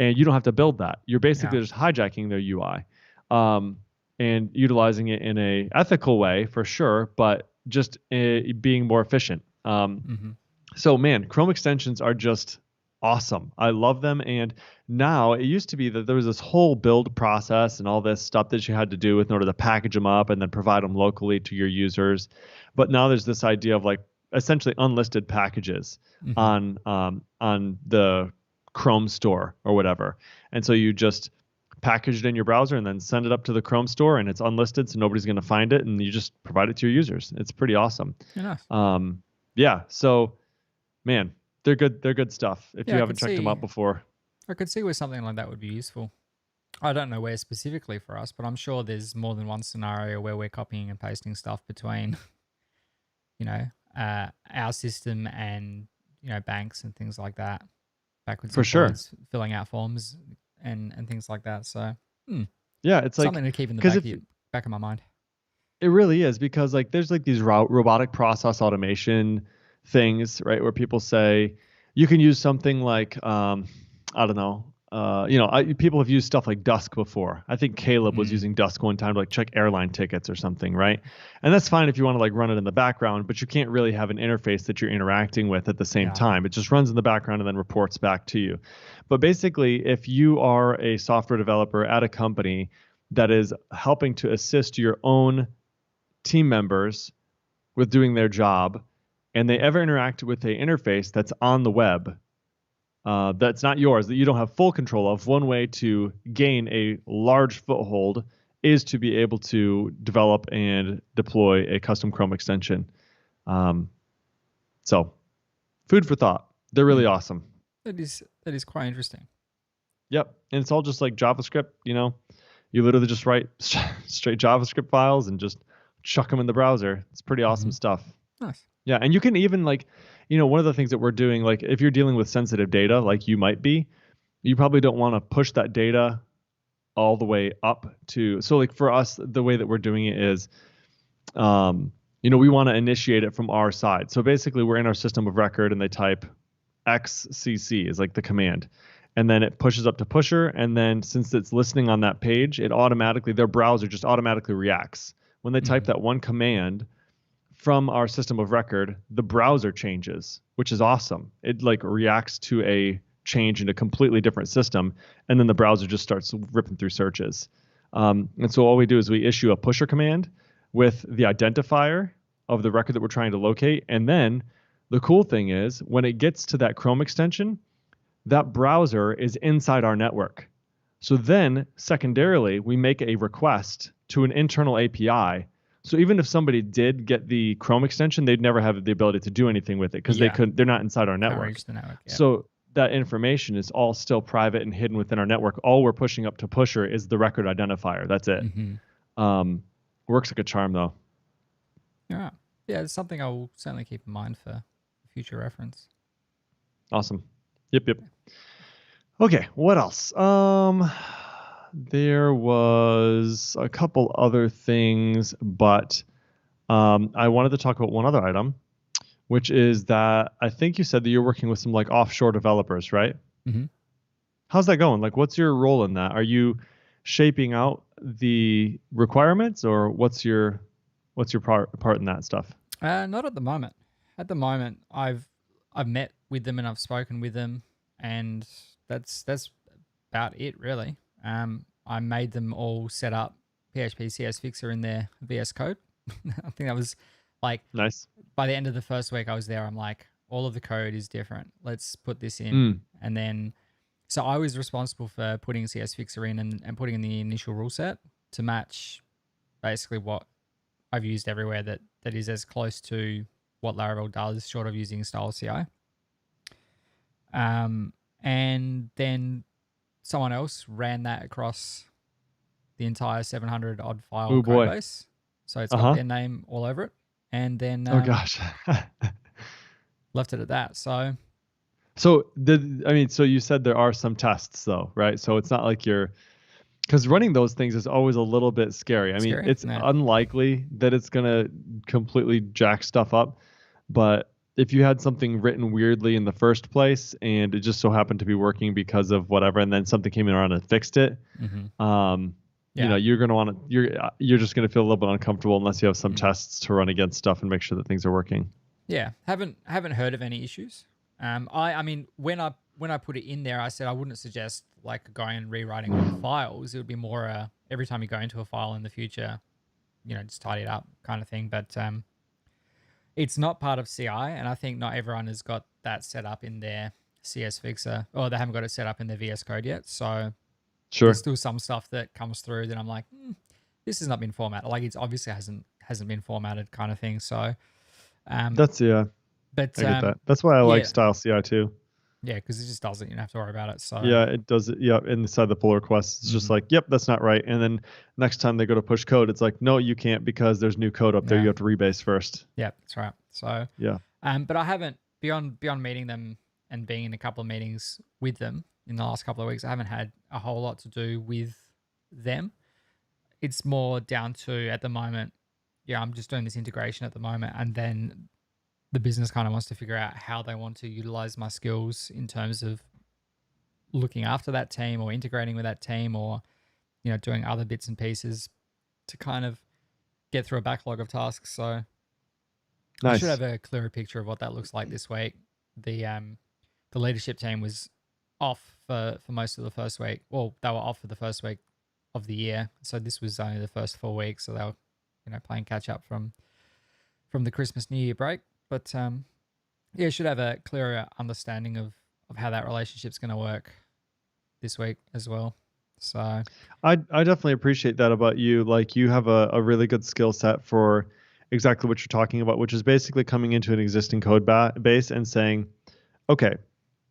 and you don't have to build that. You're basically just hijacking their UI and utilizing it in a ethical way for sure, but just being more efficient. So man, Chrome extensions are just awesome. I love them. And now it used to be that there was this whole build process and all this stuff that you had to do in order to package them up and then provide them locally to your users. But now there's this idea of like essentially unlisted packages on the Chrome store or whatever. And so you just package it in your browser and then send it up to the Chrome store, and it's unlisted, so nobody's going to find it, and you just provide it to your users. It's pretty awesome. Yeah. So man, they're good stuff if you haven't checked them out before. I could see where something like that would be useful. I don't know where specifically for us, but I'm sure there's more than one scenario where we're copying and pasting stuff between our system and banks and things like that, backwards for and sure, forwards, filling out forms and things like that. So yeah, it's something like to keep in the back of my mind. It really is, because like there's like these robotic process automation things, right, where people say you can use something like I don't know, people have used stuff like Dusk before. I think Caleb was using Dusk one time to like check airline tickets or something, right? And that's fine if you want to like run it in the background, but you can't really have an interface that you're interacting with at the same time. It just runs in the background and then reports back to you. But basically, if you are a software developer at a company that is helping to assist your own team members with doing their job, and they ever interact with an interface that's on the web, that's not yours, that you don't have full control of, one way to gain a large foothold is to be able to develop and deploy a custom Chrome extension. Um, so, food for thought. They're really Hmm. awesome. That is quite interesting. Yep, and it's all just like JavaScript. You literally just write straight JavaScript files and just chuck them in the browser. It's pretty awesome Hmm. stuff. Nice. Yeah, and you can even like, one of the things that we're doing, like if you're dealing with sensitive data, like you might be, you probably don't want to push that data all the way up to. So like for us, the way that we're doing it is, we want to initiate it from our side. So basically, we're in our system of record, and they type XCC is like the command, and then it pushes up to pusher, and then since it's listening on that page, it automatically their browser just automatically reacts when they type Hmm. that one command from our system of record. The browser changes, which is awesome. It like reacts to a change in a completely different system, and then the browser just starts ripping through searches. And so all we do is we issue a pusher command with the identifier of the record that we're trying to locate, and then the cool thing is when it gets to that Chrome extension, that browser is inside our network. So then, secondarily, we make a request to an internal API. So even if somebody did get the Chrome extension, they'd never have the ability to do anything with it because Yeah. they're not inside our Can't network. reach the network. Yeah. So that information is all still private and hidden within our network. All we're pushing up to pusher is the record identifier. That's it. Hmm. Works like a charm though. All right. Yeah, it's something I will certainly keep in mind for future reference. Awesome. Yep. Okay, what else? There was a couple other things, but I wanted to talk about one other item, which is that I think you said that you're working with some like offshore developers, right? Hmm. How's that going? Like, what's your role in that? Are you shaping out the requirements, or what's your part in that stuff? Not at the moment. At the moment, I've met with them and I've spoken with them, and that's about it really. I made them all set up PHP CS Fixer in their VS Code. I think that was like Nice. by the end of the first week I was there. I'm like, all of the code is different. Let's put this in, Mm, and then so I was responsible for putting CS Fixer in and putting in the initial rule set to match basically what I've used everywhere that is as close to what Laravel does, short of using style CI. And then someone else ran that across the entire 700 odd file oh code boy. base. So it's got Uh-huh. their name all over it. And then Oh gosh. left it at that. So So you said there are some tests though, right? So it's not like because running those things is always a little bit scary. I mean, scary. it's Yeah. unlikely that it's gonna completely jack stuff up, but if you had something written weirdly in the first place and it just so happened to be working because of whatever, and then something came around and fixed it, Mm-hmm. um, Yeah. you're gonna want to you're just gonna feel a little bit uncomfortable unless you have some Mm. tests to run against stuff and make sure that things are working. Yeah. Haven't heard of any issues. I mean when I put it in there, I said I wouldn't suggest like going and rewriting all the files. It would be more every time you go into a file in the future, just tidy it up kind of thing. But it's not part of CI, and I think not everyone has got that set up in their CS Fixer, or they haven't got it set up in their VS Code yet. So there's Sure. still some stuff that comes through that I'm like, this has not been formatted. Like it's obviously hasn't been formatted, kind of thing. So, um, Yeah, but I get that. That's why I like yeah, Style CI too. yeah, because it just doesn't. You don't have to worry about it. So, Yeah, it does it. Yeah, inside the pull request, it's just mhm, like, yep, that's not right. And then next time they go to push code, it's like, no, you can't because there's new code up there. yeah, You have to rebase first. yeah, that's right. So, Yeah. but I haven't beyond meeting them and being in a couple of meetings with them in the last couple of weeks. I haven't had a whole lot to do with them. It's more down to at the moment. Yeah, I'm just doing this integration at the moment, and then the business kind of wants to figure out how they want to utilize my skills in terms of looking after that team or integrating with that team or doing other bits and pieces to kind of get through a backlog of tasks. So I should Nice. have a clearer picture of what that looks like this week. The leadership team was off for most of the first week. Well, they were off for the first week of the year, so this was only the first 4 weeks. So they were playing catch up from the Christmas New Year break. But yeah, should have a clearer understanding of of how that relationship's going to work this week as well. So I definitely appreciate that about you. Like you have a really good skill set for exactly what you're talking about, which is basically coming into an existing code base and saying, okay,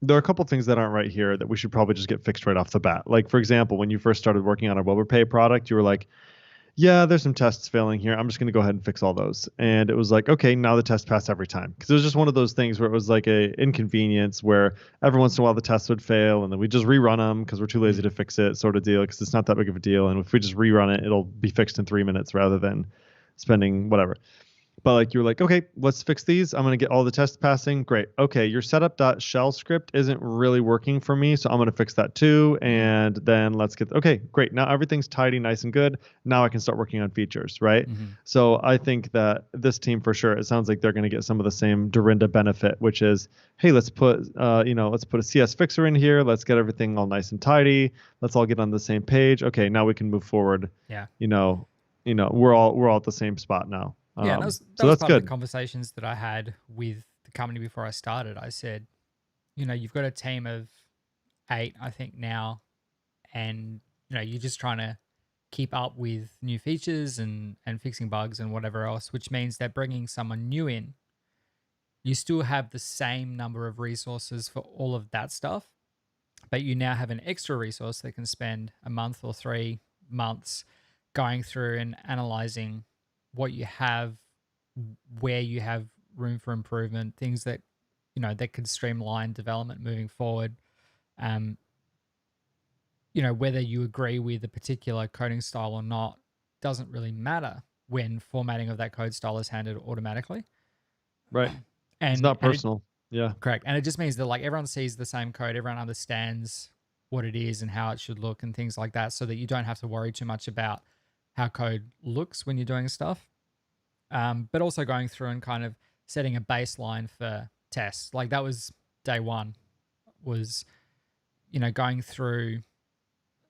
there are a couple things that aren't right here that we should probably just get fixed right off the bat. Like for example, when you first started working on a WebPay product, you were like, yeah, there's some tests failing here. I'm just going to go ahead and fix all those. And it was like, okay, now the test pass every time. Because it was just one of those things where it was like a inconvenience where every once in a while the tests would fail and then we just rerun them because we're too lazy to fix it, sort of deal, because it's not that big of a deal. And if we just rerun it, it'll be fixed in 3 minutes rather than spending whatever. But like you were like, okay, let's fix these. I'm going to get all the tests passing. Great. Okay, your setup.shell script isn't really working for me, so I'm going to fix that too. And then let's get, okay, great. Now everything's tidy, nice and good. Now I can start working on features, right? So I think that this team for sure, it sounds like they're going to get some of the same Dorinda benefit, which is, hey, let's put a CS fixer in here. Let's get everything all nice and tidy. Let's all get on the same page. Okay, now we can move forward. Yeah. We're all at the same spot now. Yeah, that was that's part good. of the conversations that I had with the company before I started. I said, you've got a team of 8, I think now, and you're just trying to keep up with new features and fixing bugs and whatever else, which means that bringing someone new in, you still have the same number of resources for all of that stuff, but you now have an extra resource that can spend a month or 3 months going through and analyzing what you have, where you have room for improvement, things that that could streamline development moving forward. Whether you agree with a particular coding style or not doesn't really matter when formatting of that code style is handled automatically. Right. And it's not personal. Yeah. Correct. And it just means that like everyone sees the same code, everyone understands what it is and how it should look and things like that, so that you don't have to worry too much about how code looks when you're doing stuff. But also going through and kind of setting a baseline for tests. Like that was day one, was, going through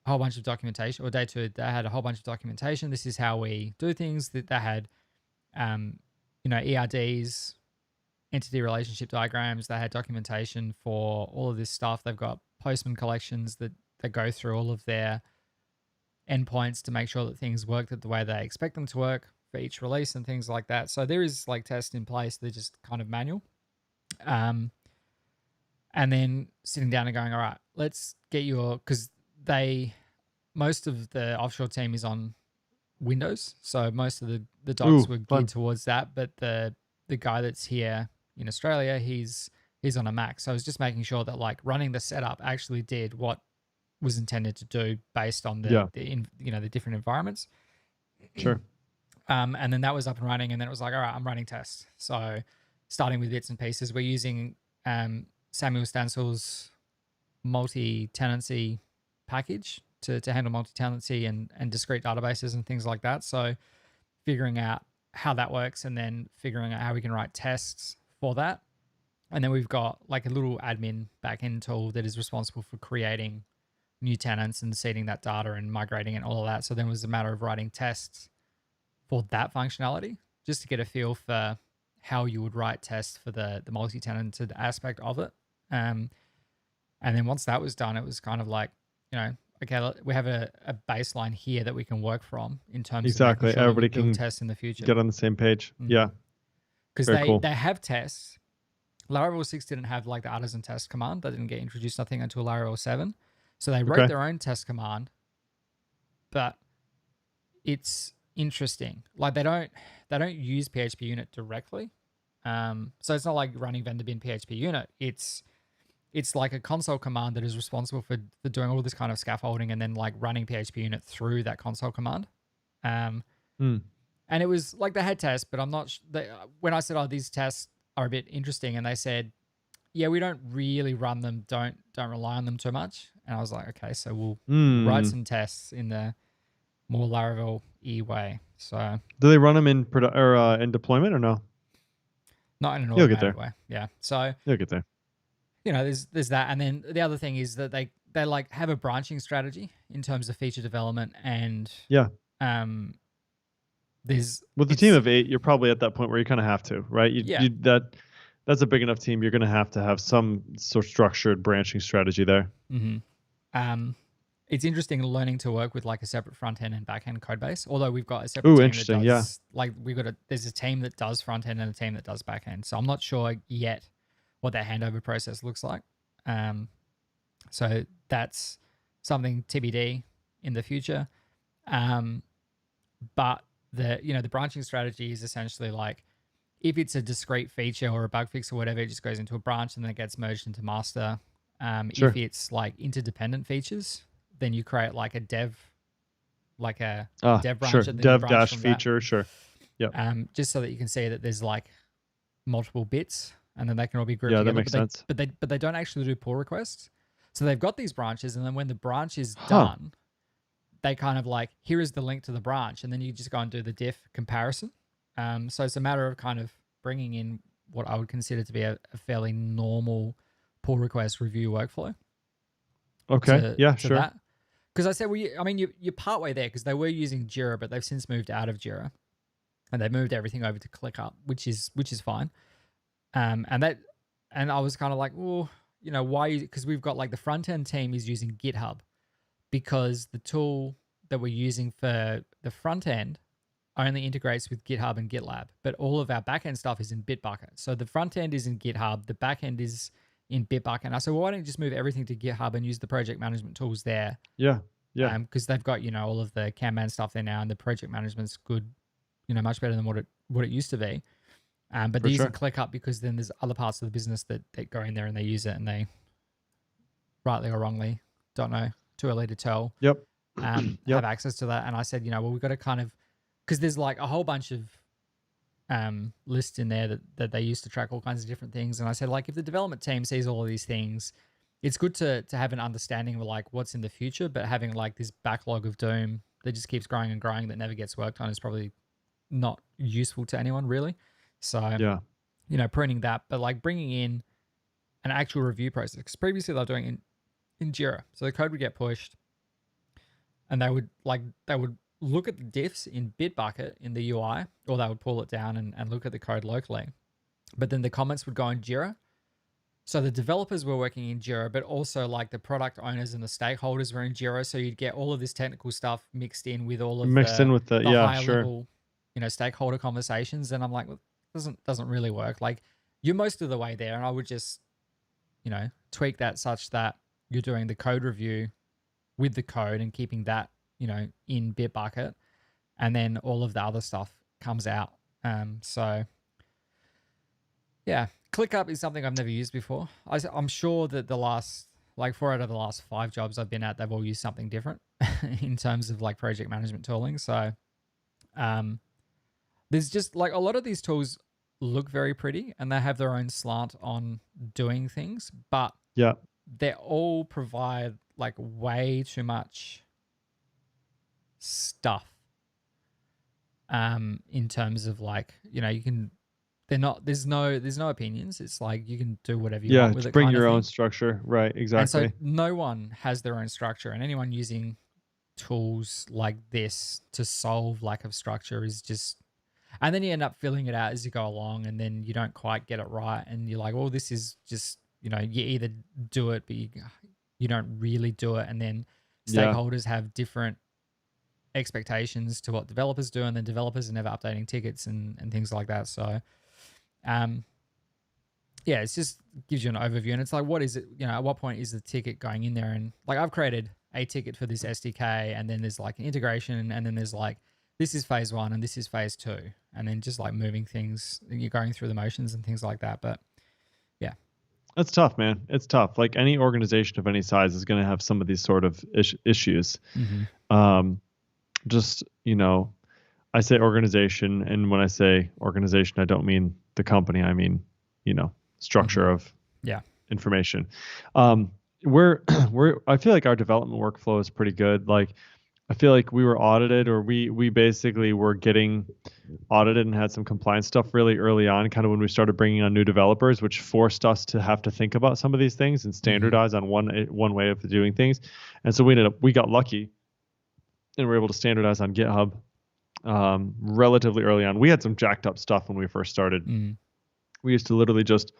a whole bunch of documentation, or day 2, they had a whole bunch of documentation. This is how we do things. That they had, ERDs, entity relationship diagrams. They had documentation for all of this stuff. They've got Postman collections that go through all of their endpoints to make sure that things work the way they expect them to work for each release and things like that. So there is like tests in place. They're just kind of manual. And then sitting down and going, all right, let's get because most of the offshore team is on Windows. So most of the docs were geared towards that. But the guy that's here in Australia, he's on a Mac. So I was just making sure that like running the setup actually did what was intended to do based on the different environments. Sure. And then that was up and running, and then it was like, all right, I'm running tests. So starting with bits and pieces, we're using Samuel Stansel's multi-tenancy package to handle multi-tenancy and discrete databases and things like that. So figuring out how that works and then figuring out how we can write tests for that. And then we've got like a little admin backend tool that is responsible for creating new tenants and seeding that data and migrating and all of that. So then it was a matter of writing tests for that functionality, just to get a feel for how you would write tests for the multi-tenanted aspect of it. And then once that was done, it was kind of like, okay, we have a baseline here that we can work from in terms of making sure everybody can test in the future. Get on the same page. Yeah. Because they have tests. Laravel 6 didn't have like the artisan test command. That didn't get introduced, I think, until Laravel 7. So they wrote their own test command, but it's interesting. Like they don't use PHP unit directly. So it's not like running vendor bin PHP unit. It's like a console command that is responsible for doing all this kind of scaffolding and then like running PHP unit through that console command. And it was like they had tests, but I'm not when I said, oh, these tests are a bit interesting, and they said, yeah, we don't really run them. Don't rely on them too much. And I was like, okay, so we'll write some tests in the more Laravel-y way. So do they run them in in deployment or no? Not in an automated way. Yeah. So you'll get there. There's that, and then the other thing is that they like have a branching strategy in terms of feature development, and with the team of 8, you're probably at that point where you kind of have to, right? that's a big enough team. You're going to have some sort of structured branching strategy there. It's interesting learning to work with like a separate front end and back end code base. Although we've got a separate Ooh, team that interesting. Yeah. does there's a team that does front end and a team that does back end. So I'm not sure yet what that handover process looks like. So that's something TBD in the future. But the branching strategy is essentially like, if it's a discrete feature or a bug fix or whatever, it just goes into a branch and then it gets merged into master. Sure. If it's like interdependent features, then you create like a dev branch. Sure. And then Dev you branch dash from feature. that. Sure. Yep. Just so that you can see that there's like multiple bits and then they can all be grouped Yeah, together. that makes sense. But they don't actually do pull requests. So they've got these branches, and then when the branch is done, they kind of like, here is the link to the branch, and then you just go and do the diff comparison. So it's a matter of kind of bringing in what I would consider to be a fairly normal pull request review workflow. Okay. Sure. Because I said, you're partway there, because they were using Jira, but they've since moved out of Jira, and they've moved everything over to ClickUp, which is fine. And I was kind of like, well, why? Because we've got like the front end team is using GitHub, because the tool that we're using for the front end only integrates with GitHub and GitLab, but all of our backend stuff is in Bitbucket. So the front end is in GitHub, the backend is in Bitbucket. And I said, well, why don't you just move everything to GitHub and use the project management tools there? Yeah. Because they've got all of the Kanban stuff there now, and the project management's good, much better than what it used to be. But they're using ClickUp because then there's other parts of the business that go in there and they use it, and they, rightly or wrongly, don't know, too early to tell, Yep. have access to that. And I said, well, we've got to kind of, because there's like a whole bunch of lists in there that they use to track all kinds of different things. And I said, like, if the development team sees all of these things, it's good to have an understanding of like what's in the future, but having like this backlog of doom that just keeps growing and growing that never gets worked on is probably not useful to anyone, really. So, pruning that, but like bringing in an actual review process, because previously they were doing it in Jira. So the code would get pushed, and they would look at the diffs in Bitbucket in the UI, or they would pull it down and look at the code locally. But then the comments would go in Jira. So the developers were working in Jira, but also like the product owners and the stakeholders were in Jira. So you'd get all of this technical stuff mixed in with all of the high level, stakeholder conversations. And I'm like, well, doesn't really work. Like, you're most of the way there, and I would just, tweak that such that you're doing the code review with the code and keeping that, in Bitbucket, and then all of the other stuff comes out. So yeah, ClickUp is something I've never used before. I'm sure that the last, like 4 out of the last 5 jobs I've been at, they've all used something different in terms of like project management tooling. So there's just like a lot of these tools look very pretty and they have their own slant on doing things, but they all provide like way too much stuff in terms of like, you can, there's no opinions. It's like you can do whatever you want with it. Bring your own structure. Right. Exactly. And so no one has their own structure, and anyone using tools like this to solve lack of structure is just, and then you end up filling it out as you go along, and then you don't quite get it right, and you're like, well, this is just, you either do it but you don't really do it, and then stakeholders have different expectations to what developers do, and then developers are never updating tickets and things like that. So it's just gives you an overview, and it's like, what is it, at what point is the ticket going in there? And like, I've created a ticket for this SDK, and then there's like an integration, and then there's like, this is phase 1 and this is phase 2, and then just like moving things, you're going through the motions and things like that. But yeah, that's tough, man. It's tough. Like, any organization of any size is going to have some of these sort of issues. Just, I say organization, and when I say organization, I don't mean the company. I mean, structure of information. I feel like our development workflow is pretty good. Like, I feel like we were audited, or we basically were getting audited and had some compliance stuff really early on, kind of when we started bringing on new developers, which forced us to have to think about some of these things and standardize on one way of doing things. And so we got lucky and we're able to standardize on GitHub relatively early on. We had some jacked up stuff when we first started. We used to literally just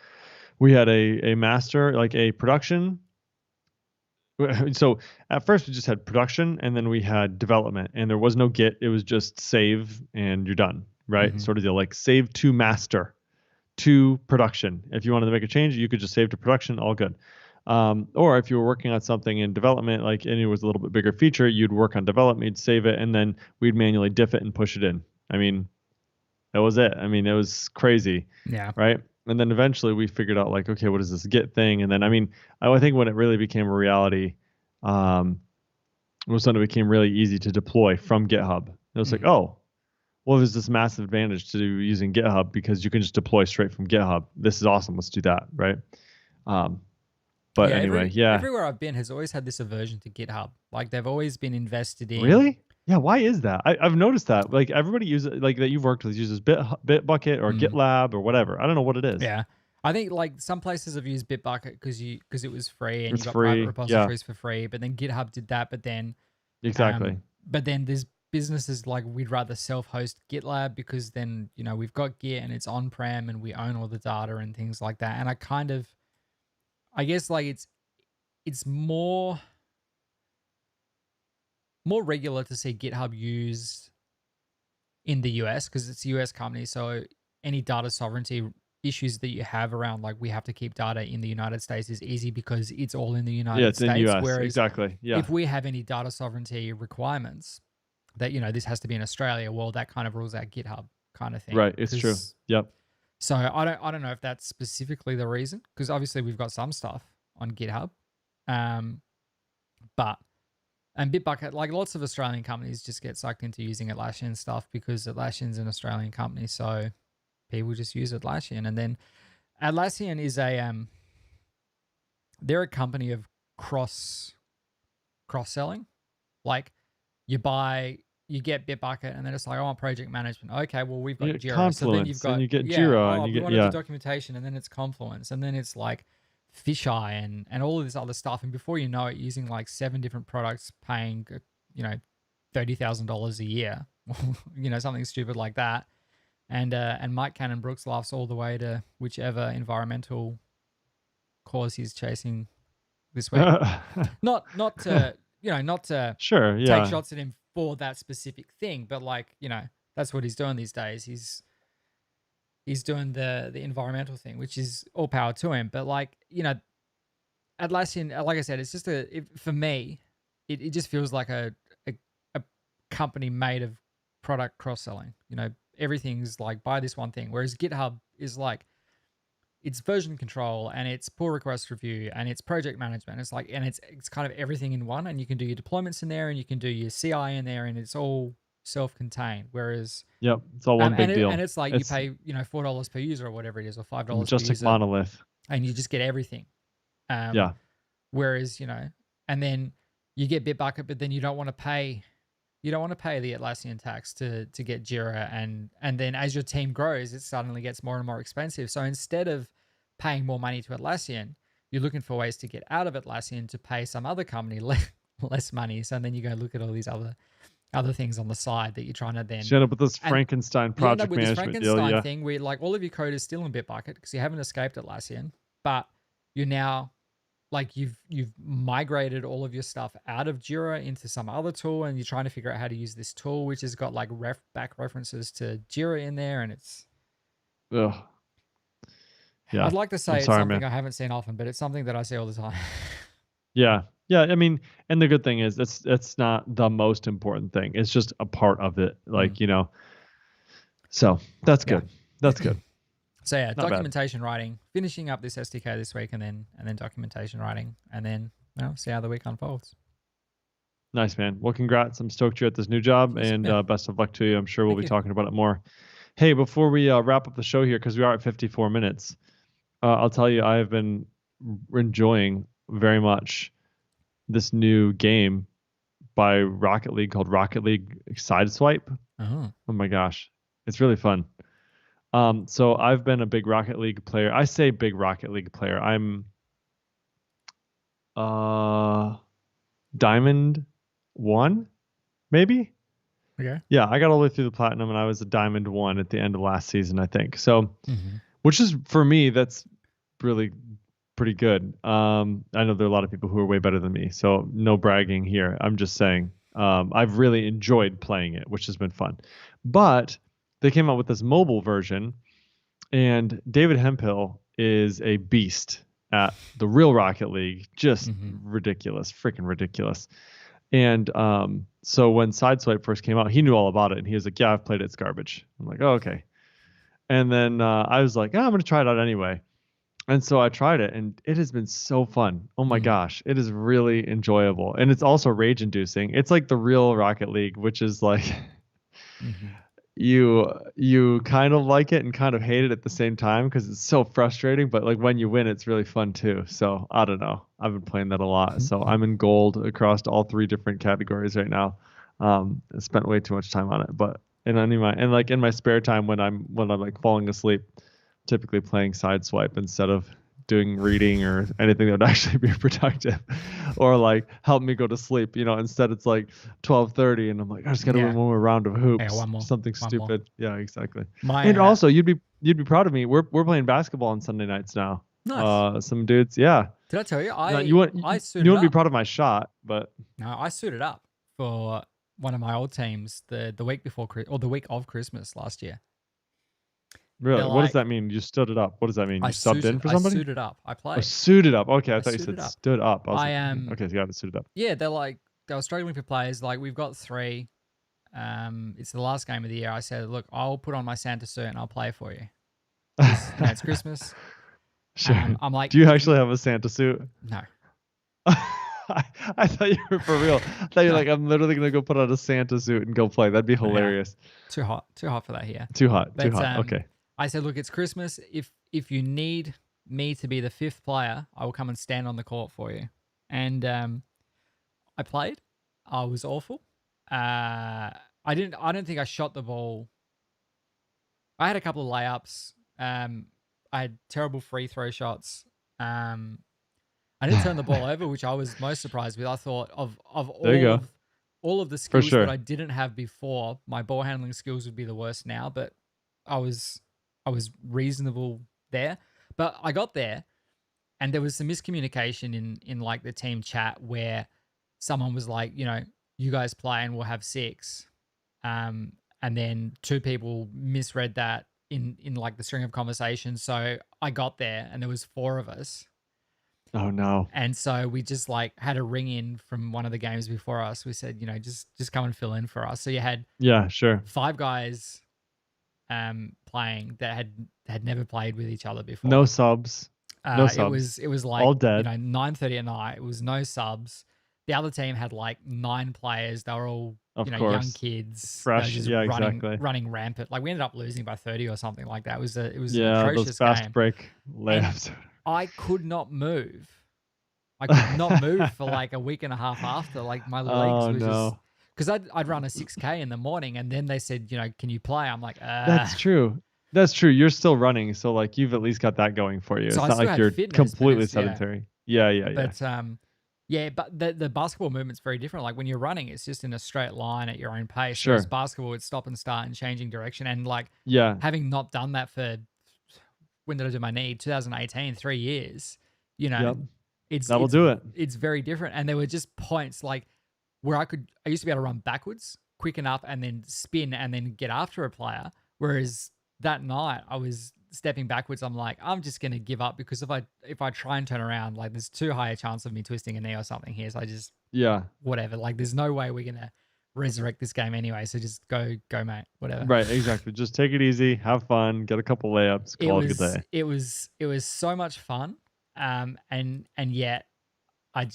we had a master, like a production. So at first we just had production, and then we had development, and there was no Git. It was just save and you're done, right? Hmm. Sort of deal, like save to master to production. If you wanted to make a change, you could just save to production, all good. Or if you were working on something in development, like and it was a little bit bigger feature, you'd work on development, you'd save it, and then we'd manually diff it and push it in. I mean, that was it. I mean, it was crazy, Yeah. right? And then eventually we figured out like, okay, what is this Git thing? And then I mean, I think when it really became a reality, was when it became really easy to deploy from GitHub. It was like, Mm. oh, well, there's this massive advantage to using GitHub because you can just deploy straight from GitHub. This is awesome. Let's do that, right? Um, but Yeah, anyway, yeah. everywhere I've been has always had this aversion to GitHub. Like they've always been invested in. Really? Yeah. Why is that? I've noticed that. Like everybody uses like that you've worked with uses Bitbucket or Mm, GitLab or whatever. I don't know what it is. yeah, I think like some places have used Bitbucket because it was free and you It's got private free. Yeah. repositories for free. But then GitHub did that. Exactly. But then there's businesses like we'd rather self-host GitLab because then we've got Git and it's on-prem and we own all the data and things like that. And I guess like it's more regular to see GitHub used in the US because it's a US company. So any data sovereignty issues that you have around like we have to keep data in the United States is easy because it's all in the Yeah, United it's in States. US. Whereas Exactly. Yeah. if we have any data sovereignty requirements that this has to be in Australia, well, that kind of rules out GitHub kind of thing. Right. It's true. Yep. So I don't know if that's specifically the reason because obviously we've got some stuff on GitHub, but and Bitbucket, like lots of Australian companies just get sucked into using Atlassian stuff because Atlassian's an Australian company, so people just use Atlassian. And then Atlassian is they're a company of cross selling. Like you get Bitbucket and then it's like, I want project management. Okay, well we've got Jira. Confluence, So then you've got and you get Jira, and you we get want to do documentation, and then it's Confluence, and then it's like Fisheye and all of this other stuff. And before you know it, using like 7 different products, paying $30,000 a year, something stupid like that. And Mike Cannon Brooks laughs all the way to whichever environmental cause he's chasing this week. Not to not to Sure. take Yeah. shots at him for that specific thing, but like that's what he's doing these days. He's doing the environmental thing, which is all power to him. But like Atlassian, like I said, it's just for me, it just feels like a company made of product cross selling. Everything's like buy this one thing, whereas GitHub is like it's version control and it's pull request review and it's project management. It's like, and it's kind of everything in one, and you can do your deployments in there and you can do your CI in there, and it's all self-contained. Whereas, Yep, it's all one big deal. And it's like you pay, $4 per user or whatever it is, or $5 per Majestic user, monolith, and you just get everything. Yeah. Whereas, and then you get Bitbucket, but then you don't want to pay the Atlassian tax to get Jira, and then as your team grows, it suddenly gets more and more expensive. So instead of paying more money to Atlassian, you're looking for ways to get out of Atlassian to pay some other company less money. So then you go look at all these other things on the side that you're trying to then. You end up with this Frankenstein project management this Frankenstein deal, thing where like all of your code is still in Bitbucket because you haven't escaped Atlassian, but you're now like you've migrated all of your stuff out of Jira into some other tool, and you're trying to figure out how to use this tool, which has got like back references to Jira in there, and it's. Ugh. Yeah. I'd like to say I'm it's sorry, something man. I haven't seen often, but it's something that I see all the time. Yeah. Yeah. I mean, and the good thing is it's not the most important thing. It's just a part of it. Like, so that's good. That's good. So yeah, Not bad. documentation writing, finishing up this SDK this week, and then documentation writing, and then see how the week unfolds. Nice, man. Well, congrats. I'm stoked you're at this new job, and best of luck to you. I'm sure we'll be talking about it more. Hey, before we wrap up the show here, because we are at 54 minutes, I'll tell you I have been enjoying very much this new game by Rocket League called Rocket League Sideswipe. Oh my gosh, it's really fun. So I've been a big Rocket League player. I say big Rocket League player. I'm Diamond 1, maybe? Okay. Yeah, I got all the way through the Platinum, and I was a Diamond 1 at the end of last season, I think. So, which is for me that's really pretty good. I know there are a lot of people who are way better than me, so no bragging here. I'm just saying I've really enjoyed playing it, which has been fun. But they came out with this mobile version, and David Hemphill is a beast at the real Rocket League, just ridiculous, freaking ridiculous. And so when Sideswipe first came out, he knew all about it, and he was like, "Yeah, I've played it. It's garbage." I'm like, "Oh, okay." And then I was like, I'm gonna try it out anyway. And so I tried it, and it has been so fun. Oh my gosh, it is really enjoyable, and it's also rage-inducing. It's like the real Rocket League, which is like you kind of like it and kind of hate it at the same time because it's so frustrating. But like when you win, it's really fun too. So I don't know. I've been playing that a lot. So I'm in gold across all 3 different categories right now. I spent way too much time on it, but in my spare time when I'm like falling asleep, typically playing Sideswipe instead of doing reading or anything that would actually be productive or like help me go to sleep. Instead it's like 12:30 and I'm like, I just gotta win one more round of hoops. one more. Something One stupid. Yeah, exactly. My, and also you'd be proud of me. We're playing basketball on Sunday nights now. Nice. Some dudes, yeah. Did I tell you? You wouldn't be up. proud of my shot, but No, I suited up for one of my old teams the week before or the week of Christmas last year. Really? What does that mean? You stood it up. What does that mean? You subbed in for somebody? I suited up. I played. Oh, suited up. Okay, I thought you said stood up. I am. Okay, so you got it suited up. Yeah, they were struggling for players. Like we've got 3. It's the last game of the year. I said, look, I'll put on my Santa suit and I'll play for you. It's Christmas. Sure. I'm like, do you actually have a Santa suit? No. I thought you were for real. I thought you're like, I'm literally gonna go put on a Santa suit and go play. That'd be hilarious. Yeah. Too hot for that here. Too hot. Okay. I said, look, it's Christmas. If you need me to be the 5th player, I will come and stand on the court for you. And I played. I was awful. I don't think I shot the ball. I had a couple of layups. I had terrible free throw shots. I didn't turn the ball over, which I was most surprised with. I thought of all of the skills that I didn't have before, my ball handling skills would be the worst now, but I was reasonable there. But I got there and there was some miscommunication in like the team chat where someone was like, you guys play and we'll have 6. And then 2 people misread that in like the string of conversations. So I got there and there was 4 of us. Oh no. And so we just like had a ring in from one of the games before us. We said, just come and fill in for us. So you had 5 guys playing that had never played with each other before. No subs. No subs. It was like all dead. 9:30 at night. It was no subs. The other team had like 9 players. They were all young kids, fresh, just running rampant. Like we ended up losing by 30 or something like that. It was an atrocious those fast game. break layups. And I could not move. I could not move for like a week and a half after. Like my legs were just because I'd run a 6K in the morning, and then they said, can you play? I'm like, That's true. That's true. You're still running, so like you've at least got that going for you. So it's not like you're completely sedentary. Yeah. But the basketball movement's very different. Like when you're running, it's just in a straight line at your own pace. Sure. Whereas basketball, it's stop and start and changing direction. And like having not done that for when did I do my knee? 2018, 3 years. That'll do it. It's very different. And there were just points like where I used to be able to run backwards quick enough and then spin and then get after a player. Whereas that night I was stepping backwards. I'm like, I'm just going to give up because if I try and turn around, like there's too high a chance of me twisting a knee or something here. So I just, whatever. Like there's no way we're going to resurrect this game anyway. So just go mate, whatever. Right. Exactly. Just take it easy, have fun, get a couple layups, call it a good day. It was so much fun. And yet I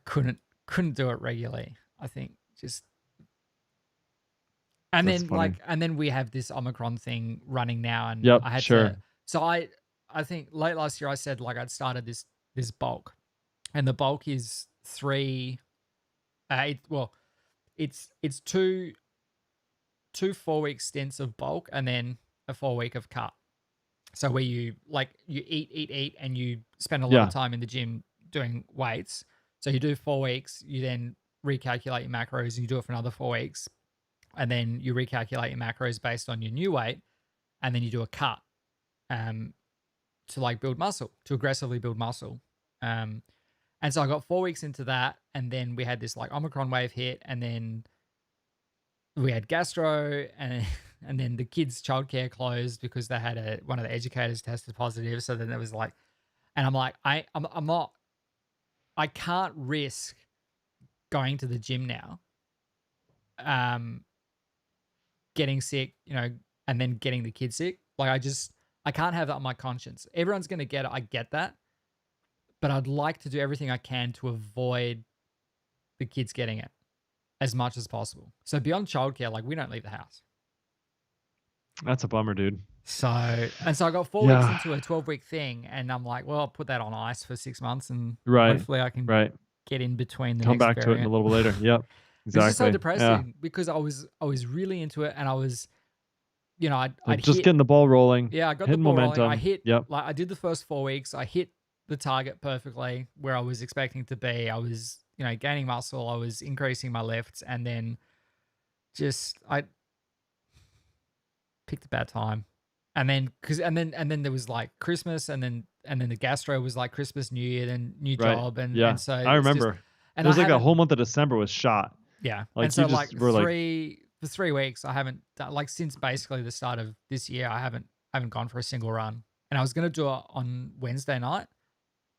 couldn't do it regularly. I think just, and That's then funny. and then we have this Omicron thing running now, and Yep, I had sure. So I think late last year I said like I'd started this bulk, and the bulk is 3. It's 2 4-week stints of bulk and then a 4-week of cut. So where you eat, and you spend a lot of time in the gym doing weights. So you do 4 weeks, you then recalculate your macros, and you do it for another 4 weeks, and then you recalculate your macros based on your new weight, and then you do a cut. to like build muscle, to aggressively build muscle. And so I got 4 weeks into that, and then we had this like Omicron wave hit, and then we had gastro, and and then the kids' childcare closed because they had one of the educators tested positive. So then there was like, and I'm like, I'm not, I can't risk going to the gym now, getting sick, and then getting the kids sick. Like I can't have that on my conscience. Everyone's gonna get it. I get that, but I'd like to do everything I can to avoid the kids getting it as much as possible. So beyond childcare, like we don't leave the house. That's a bummer, dude. So I got 4 weeks into a 12-week thing, and I'm like, well, I'll put that on ice for 6 months, and hopefully I can get in between the come next back to it in a little bit later. Yep, exactly. It's just so depressing because I was really into it, and I was, I'd just getting the ball rolling. Yeah, I got the ball rolling. I hit. Like I did the first 4 weeks. I hit the target perfectly where I was expecting to be. I was, gaining muscle. I was increasing my lifts, and then I picked a bad time. And then there was like Christmas, and then the gastro was like Christmas, New Year, then new job, and so I remember. And it was like a whole month of December was shot. Yeah, like and so you just were for 3 weeks, I haven't done, like since basically the start of this year, I haven't gone for a single run. And I was gonna do it on Wednesday night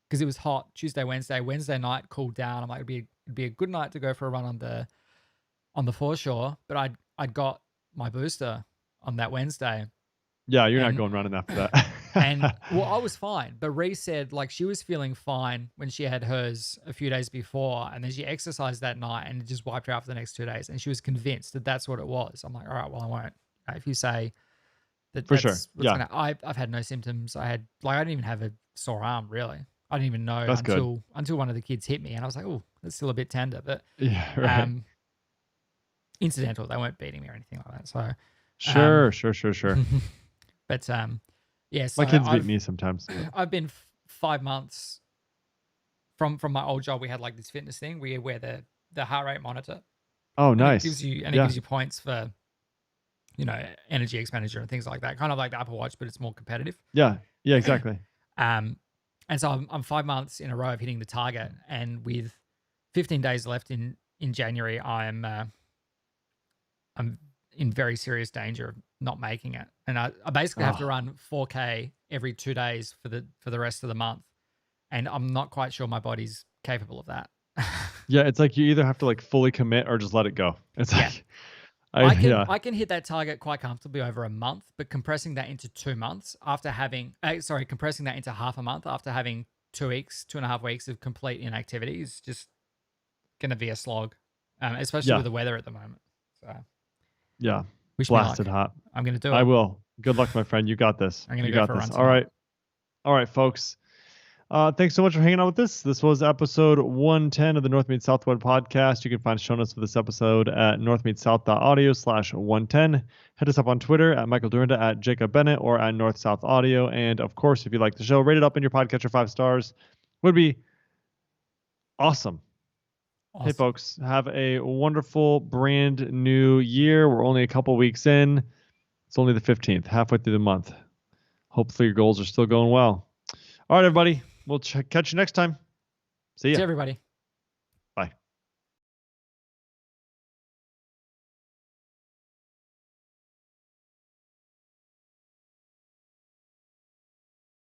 because it was hot. Tuesday, Wednesday night cooled down. I'm like, it'd be a good night to go for a run on the foreshore. But I'd got my booster on that Wednesday. Yeah, you're not going running after that. And well, I was fine, but Ree said like she was feeling fine when she had hers a few days before, and then she exercised that night, and it just wiped her out for the next 2 days, and she was convinced that that's what it was. I'm like, all right, well, I won't. If you say that, for sure, I've had no symptoms. I didn't even have a sore arm really. I didn't even know that's until one of the kids hit me, and I was like, oh, that's still a bit tender, but incidental. They weren't beating me or anything like that. So sure. But yeah, so my kids beat me sometimes. I've been 5 months from my old job. We had like this fitness thing. We wear the heart rate monitor. Oh, nice. It gives you points for energy expenditure and things like that. Kind of like the Apple Watch, but it's more competitive. Yeah, exactly. And so I'm 5 months in a row of hitting the target, and with 15 days left in January, I'm in very serious danger of not making it. And I basically have to run 4K every 2 days for the rest of the month. And I'm not quite sure my body's capable of that. Yeah, it's like you either have to like fully commit or just let it go. It's like I can hit that target quite comfortably over a month, but compressing that into 2 months after having compressing that into half a month after having 2.5 weeks of complete inactivity is just gonna be a slog. Especially with the weather at the moment. So yeah. Blasted hot. I'm going to do it. I will. Good luck, my friend. You got this. I'm going to go for a run tonight. All right, folks. Thanks so much for hanging out with us. This was episode 110 of the North Meets Southwood podcast. You can find show notes for this episode at northmeetsouth.audio/110. Hit us up on Twitter at Michael Dorinda, at Jacob Bennett, or at North South Audio. And of course, if you like the show, rate it up in your podcatcher 5 stars. Would be awesome. Hey, folks, have a wonderful brand new year. We're only a couple weeks in. It's only the 15th, halfway through the month. Hopefully your goals are still going well. All right, everybody. We'll catch you next time. See ya. See everybody.